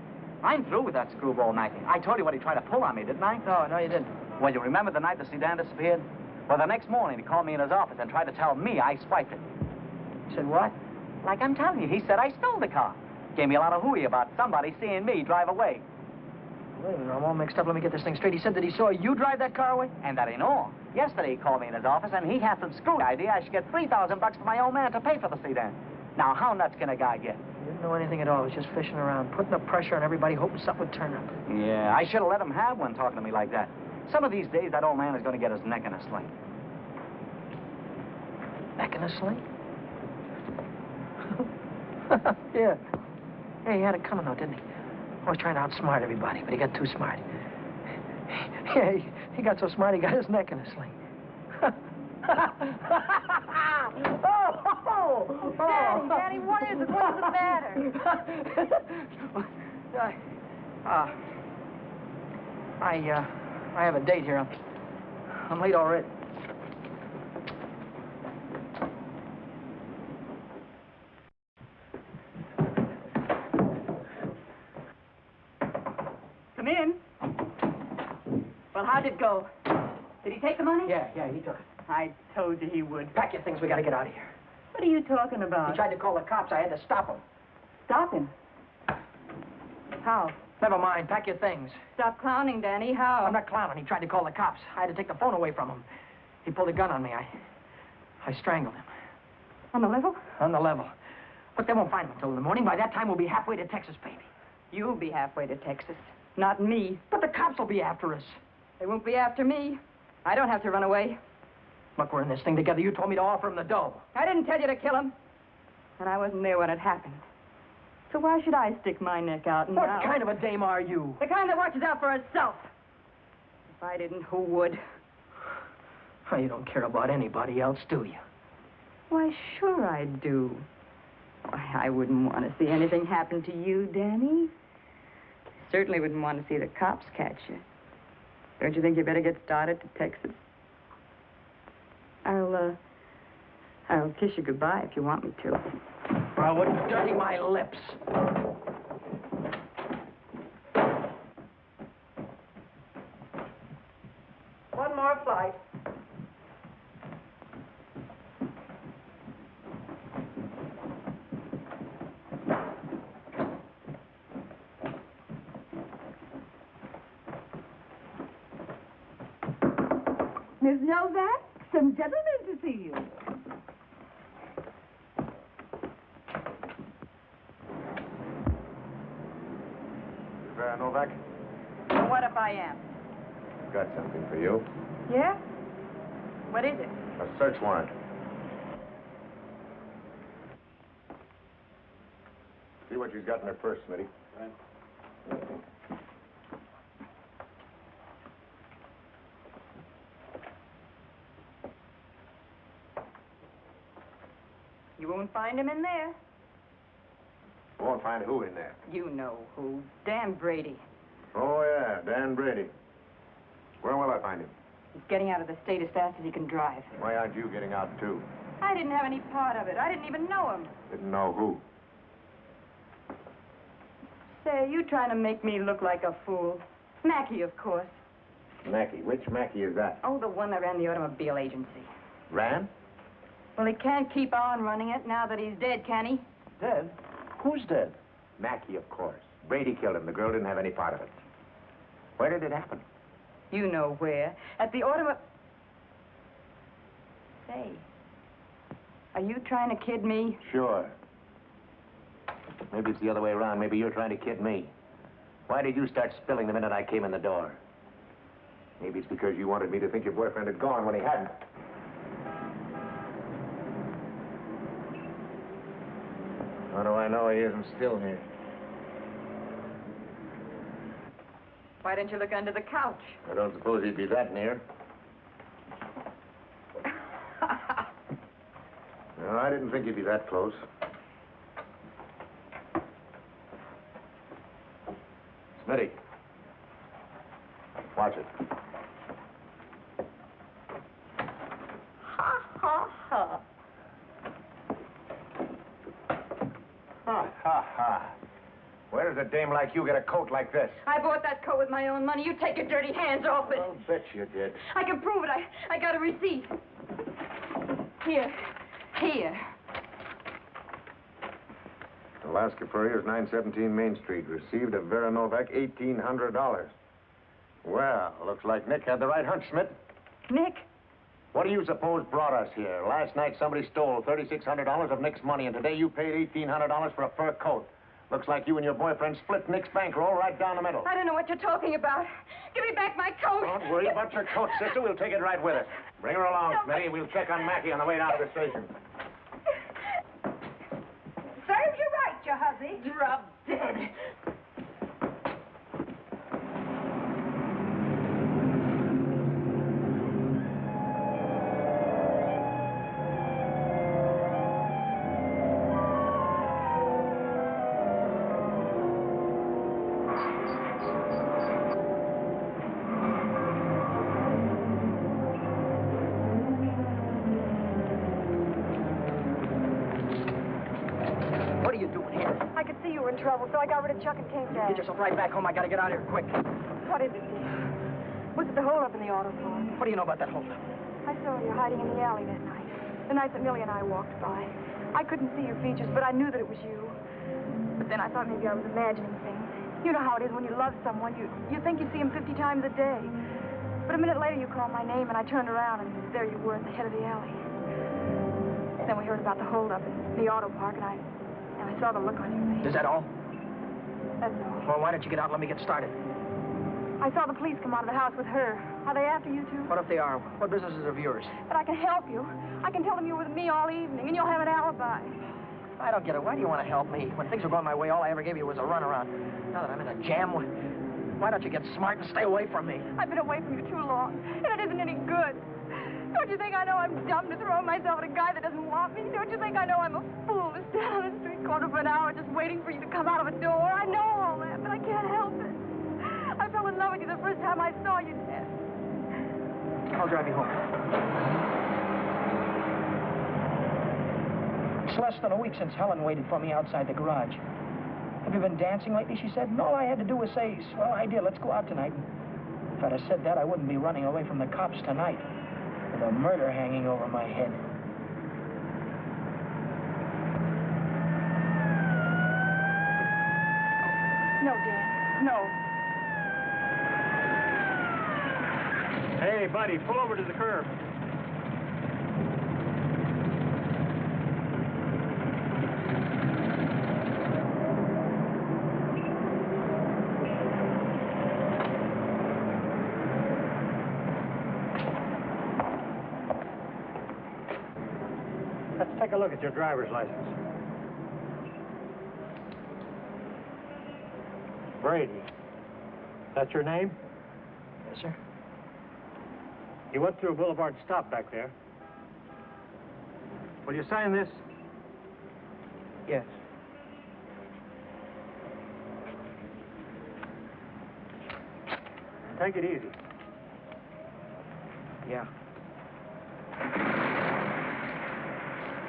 Speaker 3: I'm through with that screwball Mackey. I told you what he tried to pull on me, didn't I?
Speaker 2: No, you didn't.
Speaker 3: Well, you remember the night the sedan disappeared? Well, the next morning, he called me in his office and tried to tell me I swiped it.
Speaker 2: Said what?
Speaker 3: Like I'm telling you, he said I stole the car. Gave me a lot of hooey about somebody seeing me drive away.
Speaker 2: Wait a minute, I'm all mixed up. Let me get this thing straight. He said that he saw you drive that car away?
Speaker 3: And that ain't all. Yesterday, he called me in his office, and he had some screwy idea I should get $3,000 for my old man to pay for the sedan. Now, how nuts can a guy get?
Speaker 2: He didn't know anything at all. He was just fishing around, putting the pressure on everybody, hoping something would turn up.
Speaker 3: Yeah, I should have let him have one talking to me like that. Some of these days, that old man is going to get his neck in a sling.
Speaker 2: Neck in a sling? Yeah. Yeah, he had it coming, though, didn't he? Always trying to outsmart everybody, but he got too smart. Yeah, he got so smart he got his neck in a sling.
Speaker 4: Daddy, what is it? What's the matter?
Speaker 2: I have a date here. I'm late already.
Speaker 11: Come in. Well, how'd it go? Did he take the money?
Speaker 2: Yeah, he took it.
Speaker 11: I told you he would.
Speaker 2: Pack your things. We got to get out of here.
Speaker 11: What are you talking about?
Speaker 2: He tried to call the cops. I had to stop him.
Speaker 11: Stop him. How?
Speaker 2: Never mind. Pack your things.
Speaker 11: Stop clowning, Danny. How?
Speaker 2: I'm not clowning. He tried to call the cops. I had to take the phone away from him. He pulled a gun on me. I strangled him.
Speaker 11: On the level?
Speaker 2: On the level. But they won't find him until in the morning. By that time, we'll be halfway to Texas, baby.
Speaker 11: You'll be halfway to Texas. Not me.
Speaker 2: But the cops will be after us.
Speaker 11: They won't be after me. I don't have to run away.
Speaker 2: Look, we're in this thing together. You told me to offer him the dough.
Speaker 11: I didn't tell you to kill him. And I wasn't there when it happened. So why should I stick my neck out now?
Speaker 2: What kind of a dame are you?
Speaker 11: The kind that watches out for herself. If I didn't, who would?
Speaker 2: Oh, you don't care about anybody else, do you?
Speaker 11: Why, sure I do. Why, I wouldn't want to see anything happen to you, Danny. Certainly wouldn't want to see the cops catch you. Don't you think you better get started to Texas? I'll kiss you goodbye if you want me to.
Speaker 2: I wouldn't dirty my lips.
Speaker 6: One more flight. Miss Novak, some gentlemen to see you.
Speaker 9: Vera Novak,
Speaker 11: And what if I am?
Speaker 9: got something for you.
Speaker 11: Yeah? What is it?
Speaker 9: A search warrant. See what she's got in her purse, Smitty.
Speaker 11: You won't find him in there.
Speaker 9: Won't find who in there.
Speaker 11: You know who. Dan Brady.
Speaker 9: Oh, yeah, Dan Brady. Where will I find him?
Speaker 11: He's getting out of the state as fast as he can drive.
Speaker 9: Why aren't you getting out, too?
Speaker 11: I didn't have any part of it. I didn't even know him.
Speaker 9: Didn't know who.
Speaker 11: Say, are you trying to make me look like a fool? Mackey, of course.
Speaker 9: Mackey. Which Mackey is that?
Speaker 11: Oh, the one that ran the automobile agency.
Speaker 9: Ran?
Speaker 11: Well, he can't keep on running it now that he's dead, can he?
Speaker 9: Dead? Who's dead? Mackey, of course. Brady killed him. The girl didn't have any part of it. Where did it happen?
Speaker 11: You know where. At the automobile... Say, are you trying to kid me?
Speaker 9: Sure. Maybe it's the other way around. Maybe you're trying to kid me. Why did you start spilling the minute I came in the door? Maybe it's because you wanted me to think your boyfriend had gone when he hadn't. How do I know he isn't still here?
Speaker 11: Why didn't you look under the couch?
Speaker 9: I don't suppose he'd be that near. No, I didn't think he'd be that close. Smitty. Watch it.
Speaker 6: Ha, ha, ha.
Speaker 9: Ha, ha, ha. Where does a dame like you get a coat like this?
Speaker 11: I bought that coat with my own money. You take your dirty hands off it.
Speaker 9: I'll bet you did.
Speaker 11: I can prove it. I got a receipt. Here. Here.
Speaker 9: Alaska Couriers, 917 Main Street. Received of Vera Novak, $1,800. Well, looks like Nick had the right hunch, Schmidt.
Speaker 11: Nick?
Speaker 9: What do you suppose brought us here? Last night somebody stole $3,600 of Nick's money, and today you paid $1,800 for a fur coat. Looks like you and your boyfriend split Nick's bankroll right down the middle.
Speaker 11: I don't know what you're talking about. Give me back my coat.
Speaker 9: Don't worry about your coat, sister. We'll take it right with us. Bring her along, Smitty. We'll check on Mackey on the way down to the station.
Speaker 6: Serves you right, your huzzy.
Speaker 11: Drop dead.
Speaker 13: Trouble, so I got rid of Chuck and came down.
Speaker 2: Get yourself right back home. I gotta get out of here quick.
Speaker 13: What is it, dear? Was it the holdup in the auto park?
Speaker 2: What do you know about that holdup?
Speaker 13: I saw you hiding in the alley that night. The night that Millie and I walked by. I couldn't see your features, but I knew that it was you. But then I thought maybe I was imagining things. You know how it is when you love someone. You think you see him 50 times a day. But a minute later, you called my name, and I turned around, and there you were at the head of the alley. Then we heard about the holdup in the auto park, and I saw the look on your face.
Speaker 2: Is that all?
Speaker 13: That's all.
Speaker 2: Well, why don't you get out and let me get started?
Speaker 13: I saw the police come out of the house with her. Are they after you, too?
Speaker 2: What if they are? What business is of yours?
Speaker 13: But I can help you. I can tell them you were with me all evening, and you'll have an alibi.
Speaker 2: I don't get it. Why do you want to help me? When things were going my way, all I ever gave you was a runaround. Now that I'm in a jam, why don't you get smart and stay away from me?
Speaker 13: I've been away from you too long, and it isn't any good. Don't you think I know I'm dumb to throw myself at a guy that doesn't want me? Don't you think I know I'm a fool to stand on a street corner for an hour just waiting for you to come out of a door? I know all that, but I can't help it. I fell in love with you the first time I saw you, Dad.
Speaker 2: I'll drive you home. It's less than a week since Helen waited for me outside the garage. Have you been dancing lately? She said. And all I had to do was say, well, idea, let's go out tonight. If I'd have said that, I wouldn't be running away from the cops tonight with a murder hanging over my head.
Speaker 13: No, Dan. No.
Speaker 10: Hey, buddy, pull over to the curb. Let's take a look at your driver's license. Brady. That's your name?
Speaker 2: Yes, sir.
Speaker 10: You went through a boulevard stop back there. Will you sign this?
Speaker 2: Yes.
Speaker 10: Take it easy.
Speaker 2: Yeah.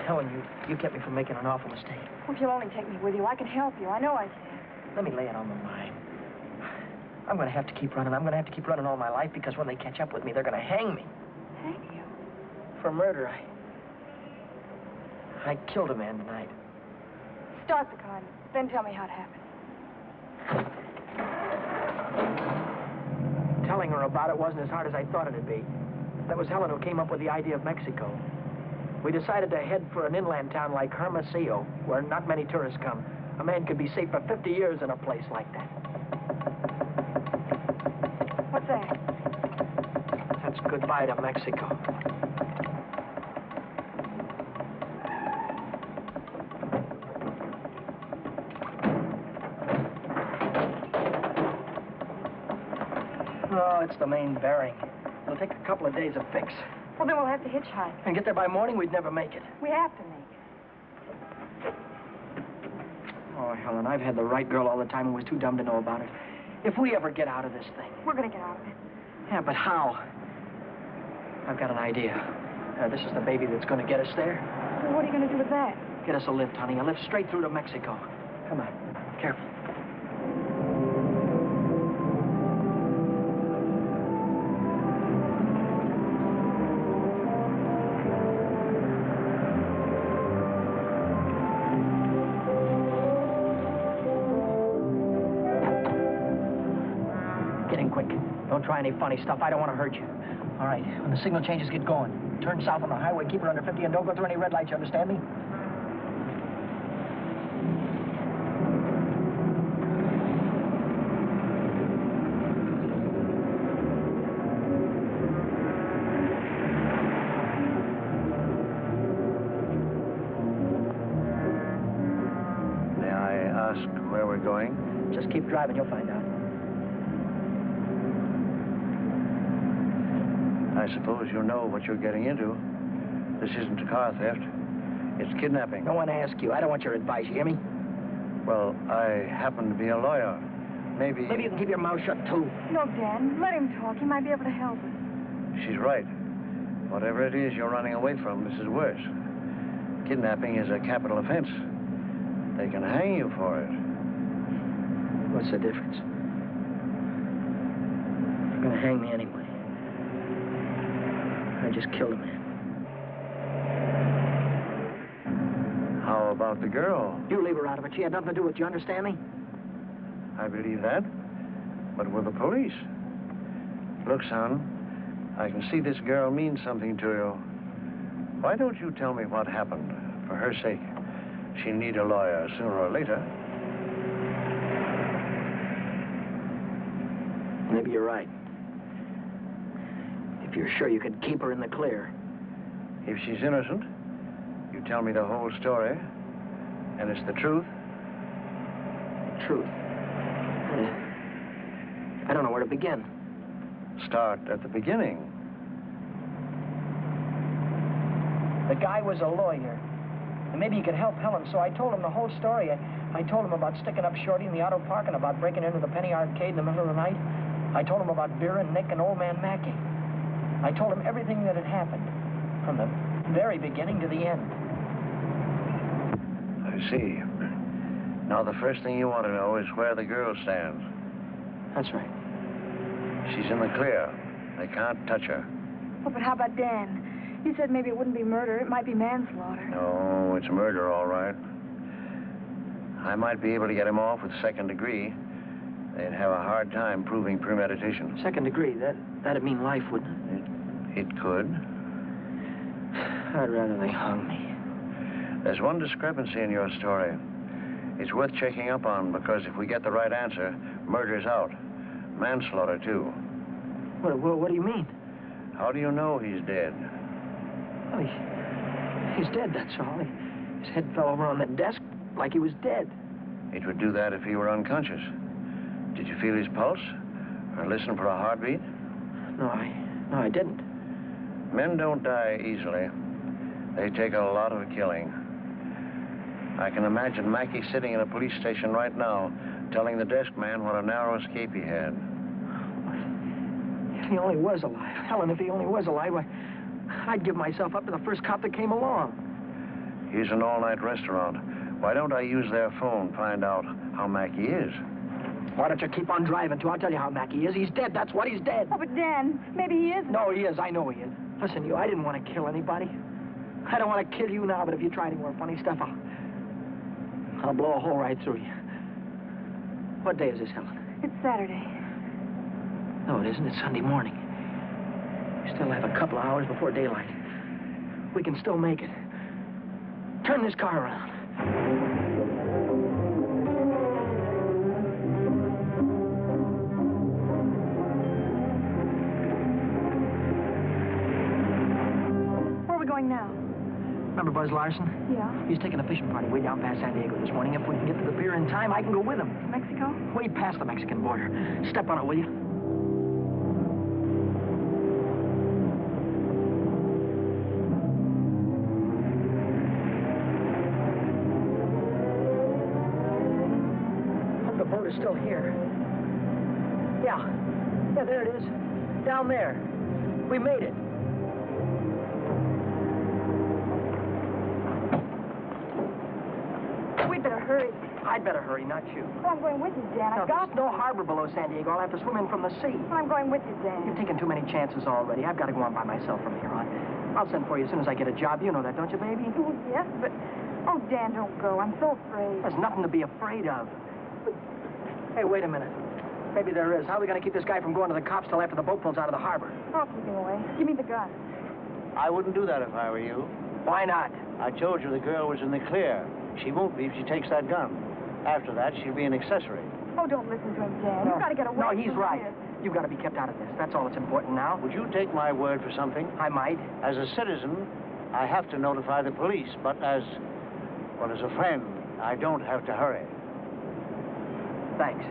Speaker 2: Helen, you kept me from making an awful mistake.
Speaker 13: Well, if you'll only take me with you, I can help you. I know I can.
Speaker 2: Let me lay it on the line. I'm going to have to keep running. I'm going to have to keep running all my life because when they catch up with me, they're going to hang me.
Speaker 13: Hang you?
Speaker 2: For murder. I killed a man tonight.
Speaker 13: Start the car, then tell me how it happened.
Speaker 2: Telling her about it wasn't as hard as I thought it'd be. That was Helen who came up with the idea of Mexico. We decided to head for an inland town like Hermosillo, where not many tourists come. A man could be safe for 50 years in a place like that.
Speaker 13: What's that?
Speaker 2: That's goodbye to Mexico. Oh, it's the main bearing. It'll take a couple of days to fix.
Speaker 13: Well, then we'll have to hitchhike.
Speaker 2: And get there by morning, we'd never make it.
Speaker 13: We have to make it.
Speaker 2: Oh, Helen, I've had the right girl all the time who was too dumb to know about it. If we ever get out of this thing...
Speaker 13: We're going to get out of it.
Speaker 2: Yeah, but how? I've got an idea. This is the baby that's going to get us there.
Speaker 13: Well, what are you going to do with that?
Speaker 2: Get us a lift, honey. A lift straight through to Mexico. Come on. Careful. Don't try any funny stuff. I don't want to hurt you. All right, when the signal changes, get going. Turn south on the highway, keep her under 50, and don't go through any red lights, you understand me?
Speaker 10: May I ask where we're going?
Speaker 2: Just keep driving, you'll find out.
Speaker 10: I suppose you know what you're getting into. This isn't a car theft. It's kidnapping.
Speaker 2: No one asked you. I don't want your advice, you hear me?
Speaker 10: Well, I happen to be a lawyer. Maybe
Speaker 2: you can keep your mouth shut, too.
Speaker 13: No, Dan. Let him talk. He might be able to help us.
Speaker 10: She's right. Whatever it is you're running away from, this is worse. Kidnapping is a capital offense. They can hang you for it.
Speaker 2: What's the difference? They're going to hang me anyway. I just killed a man.
Speaker 10: How about the girl?
Speaker 2: You leave her out of it. She had nothing to do with it. You understand me?
Speaker 10: I believe that. But with the police. Look, son, I can see this girl means something to you. Why don't you tell me what happened? For her sake. She'll need a lawyer sooner or later.
Speaker 2: Maybe you're right. If you're sure you could keep her in the clear.
Speaker 10: If she's innocent, you tell me the whole story, and it's the truth.
Speaker 2: Truth. I don't know where to begin.
Speaker 10: Start at the beginning.
Speaker 2: The guy was a lawyer, and maybe he could help Helen, so I told him the whole story. I told him about sticking up Shorty in the auto park and about breaking into the penny arcade in the middle of the night. I told him about Vera, Nick, and old man Mackey. I told him everything that had happened, from the very beginning to the end.
Speaker 10: I see. Now, the first thing you want to know is where the girl stands.
Speaker 2: That's right.
Speaker 10: She's in the clear. They can't touch her.
Speaker 13: Oh, but how about Dan? You said maybe it wouldn't be murder. It might be manslaughter.
Speaker 10: No, it's murder, all right. I might be able to get him off with second degree. They'd have a hard time proving premeditation.
Speaker 2: Second degree, that'd mean life, wouldn't
Speaker 10: it? It could.
Speaker 2: I'd rather they hung me.
Speaker 10: There's one discrepancy in your story. It's worth checking up on, because if we get the right answer, murder's out. Manslaughter, too.
Speaker 2: What do you mean?
Speaker 10: How do you know he's dead?
Speaker 2: Well, he's dead, that's all. His head fell over on the desk like he was dead.
Speaker 10: It would do that if he were unconscious. Did you feel his pulse? Or listen for a heartbeat?
Speaker 2: No, I didn't.
Speaker 10: Men don't die easily. They take a lot of killing. I can imagine Mackey sitting in a police station right now, telling the desk man what a narrow escape he had.
Speaker 2: If he only was alive. Helen, if he only was alive, I'd give myself up to the first cop that came along.
Speaker 10: Here's an all-night restaurant. Why don't I use their phone, find out how Mackey is?
Speaker 2: Why don't you keep on driving, too? I'll tell you how Mackey is. He's dead, that's what, he's dead.
Speaker 13: Oh, but Dan, maybe he isn't.
Speaker 2: No, he is. I know he is. Listen, I didn't want to kill anybody. I don't want to kill you now, but if you try any more funny stuff, I'll blow a hole right through you. What day is this, Helen?
Speaker 13: It's Saturday.
Speaker 2: No, it isn't. It's Sunday morning. We still have a couple of hours before daylight. We can still make it. Turn this car around.
Speaker 13: Where are we going now?
Speaker 2: Remember Buzz Larson?
Speaker 13: Yeah.
Speaker 2: He's taking a fishing party way down past San Diego this morning. If we can get to the pier in time, I can go with him.
Speaker 13: To Mexico?
Speaker 2: Way past the Mexican border. Step on it, will you? The boat is still here. Yeah, there it is. Down there. We made it.
Speaker 13: We'd better hurry.
Speaker 2: I'd better hurry, not you.
Speaker 13: Well, I'm going with you, Dan. I've got
Speaker 2: There's no harbor below San Diego. I'll have to swim in from the sea.
Speaker 13: Well, I'm going with you, Dan.
Speaker 2: You've taken too many chances already. I've got to go on by myself from here on. I'll send for you as soon as I get a job. You know that, don't you, baby?
Speaker 13: Oh, yes, but... Oh, Dan, don't go. I'm so afraid.
Speaker 2: There's nothing to be afraid of. Hey, wait a minute. Maybe there is. How are we going to keep this guy from going to the cops till after the boat pulls out of the harbor?
Speaker 13: I'll keep him away. Give me the gun.
Speaker 5: I wouldn't do that if I were you.
Speaker 2: Why not?
Speaker 5: I told you the girl was in the clear. She won't be if she takes that gun. After that, she'll be an accessory.
Speaker 13: Oh, don't listen to him, Dan. You've got to get away
Speaker 2: No,
Speaker 13: from
Speaker 2: he's right.
Speaker 13: here.
Speaker 2: You've got to be kept out of this. That's all that's important now.
Speaker 5: Would you take my word for something?
Speaker 2: I might.
Speaker 5: As a citizen, I have to notify the police, but as a friend, I don't have to hurry.
Speaker 2: Thanks.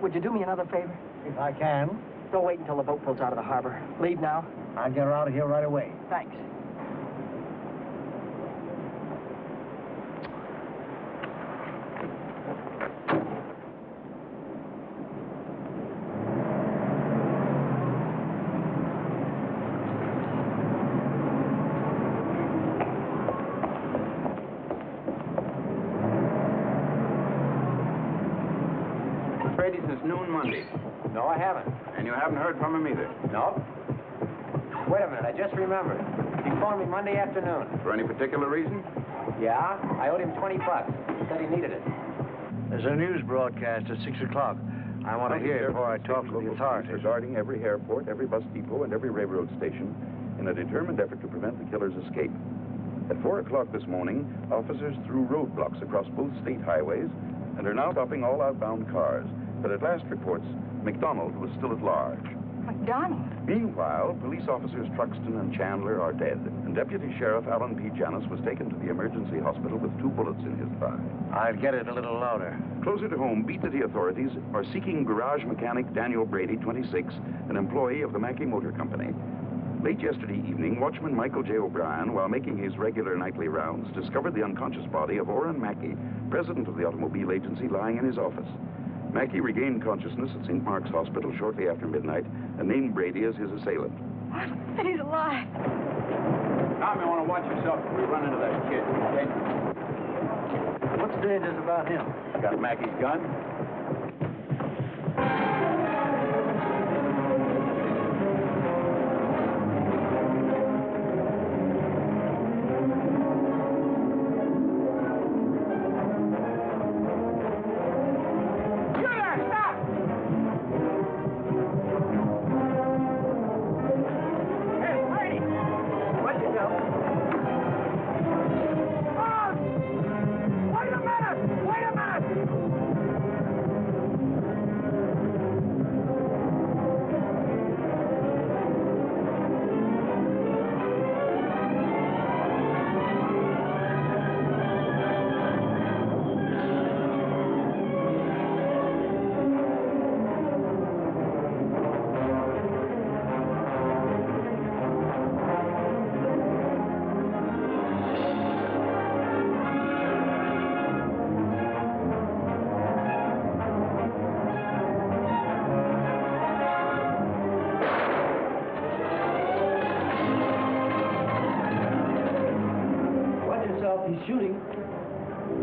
Speaker 2: Would you do me another favor?
Speaker 5: If I can.
Speaker 2: Don't wait until the boat pulls out of the harbor. Leave now.
Speaker 5: I'll get her out of here right away.
Speaker 2: Thanks.
Speaker 14: Since noon Monday.
Speaker 5: No, I haven't.
Speaker 14: And you haven't heard from him either?
Speaker 5: No. Wait a minute, I just remembered. He phoned me Monday afternoon.
Speaker 14: For any particular reason?
Speaker 5: Yeah, I owed him $20. He said he needed it.
Speaker 10: There's a news broadcast at 6 o'clock. I want to hear it before I talk to the authorities.
Speaker 14: Regarding every airport, every bus depot, and every railroad station in a determined effort to prevent the killer's escape. At 4 o'clock this morning, officers threw roadblocks across both state highways and are now stopping all outbound cars. But at last reports, McDonald was still at large.
Speaker 13: McDonald?
Speaker 14: Meanwhile, police officers Truxton and Chandler are dead, and Deputy Sheriff Alan P. Janis was taken to the emergency hospital with 2 bullets in his thigh.
Speaker 10: I'd get it a little louder.
Speaker 14: Closer to home, Beat City authorities are seeking garage mechanic Daniel Brady, 26, an employee of the Mackey Motor Company. Late yesterday evening, watchman Michael J. O'Brien, while making his regular nightly rounds, discovered the unconscious body of Orrin Mackey, president of the automobile agency, lying in his office. Mackey regained consciousness at St. Mark's Hospital shortly after midnight and named Brady as his assailant.
Speaker 13: What? And he's alive.
Speaker 1: Tom, you want to watch yourself if we run into that kid.
Speaker 10: What's dangerous about him?
Speaker 1: Got Mackey's gun?
Speaker 2: He's shooting.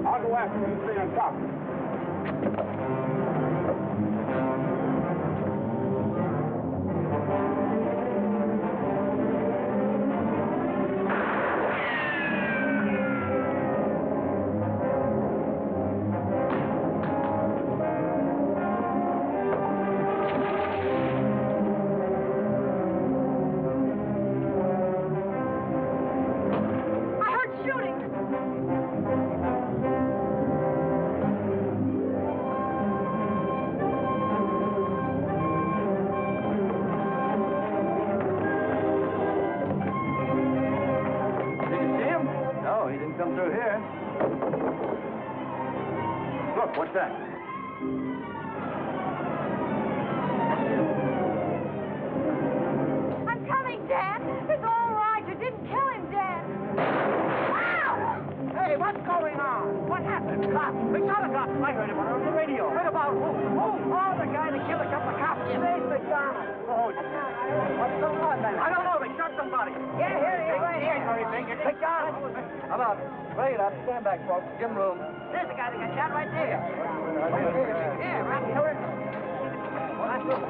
Speaker 1: I'll go after him. Stay on top.
Speaker 14: What's that?
Speaker 13: I'm coming, Dan. It's all right. You didn't kill him, Dan. Ow!
Speaker 2: Hey, what's going on? What happened? Cops. We saw the cops. I heard about it on the radio. Heard about who? Who? Oh, the guy that killed a couple of cops. Say McDonald. Oh, what's going on, then? I don't know. They shot somebody. Yeah, here he is. Right here. McDonald. How about it? Play it up. Stand back, folks. Give him room. There's the guy that got shot right there. Yeah, right here.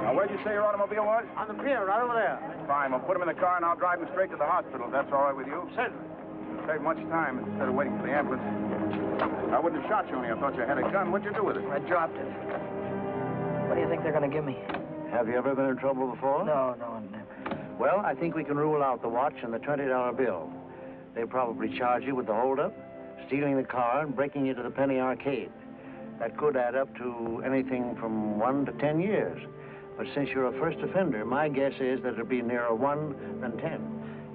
Speaker 14: Now, where'd you say your automobile was?
Speaker 2: On the pier, right over there.
Speaker 14: Fine. We'll put him in the car and I'll drive him straight to the hospital. If that's all right with you?
Speaker 2: Certainly.
Speaker 14: Save much time instead of waiting for the ambulance. I wouldn't have shot you only I thought you had a gun. What'd you do with it?
Speaker 2: I dropped it. What do you think they're going to give me?
Speaker 10: Have you ever been in trouble before?
Speaker 2: No, never.
Speaker 10: Well, I think we can rule out the watch and the $20 bill. They probably charge you with the holdup, stealing the car, and breaking you to the penny arcade. That could add up to anything from 1 to 10 years. But since you're a first offender, my guess is that it'll be nearer 1 than 10.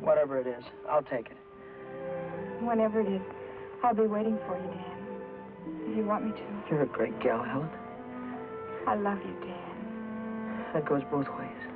Speaker 2: Whatever it is, I'll take it.
Speaker 13: Whenever it is, I'll be waiting for you, Dan. If you want me to.
Speaker 2: You're a great gal, Helen.
Speaker 13: I love you, Dan.
Speaker 2: That goes both ways.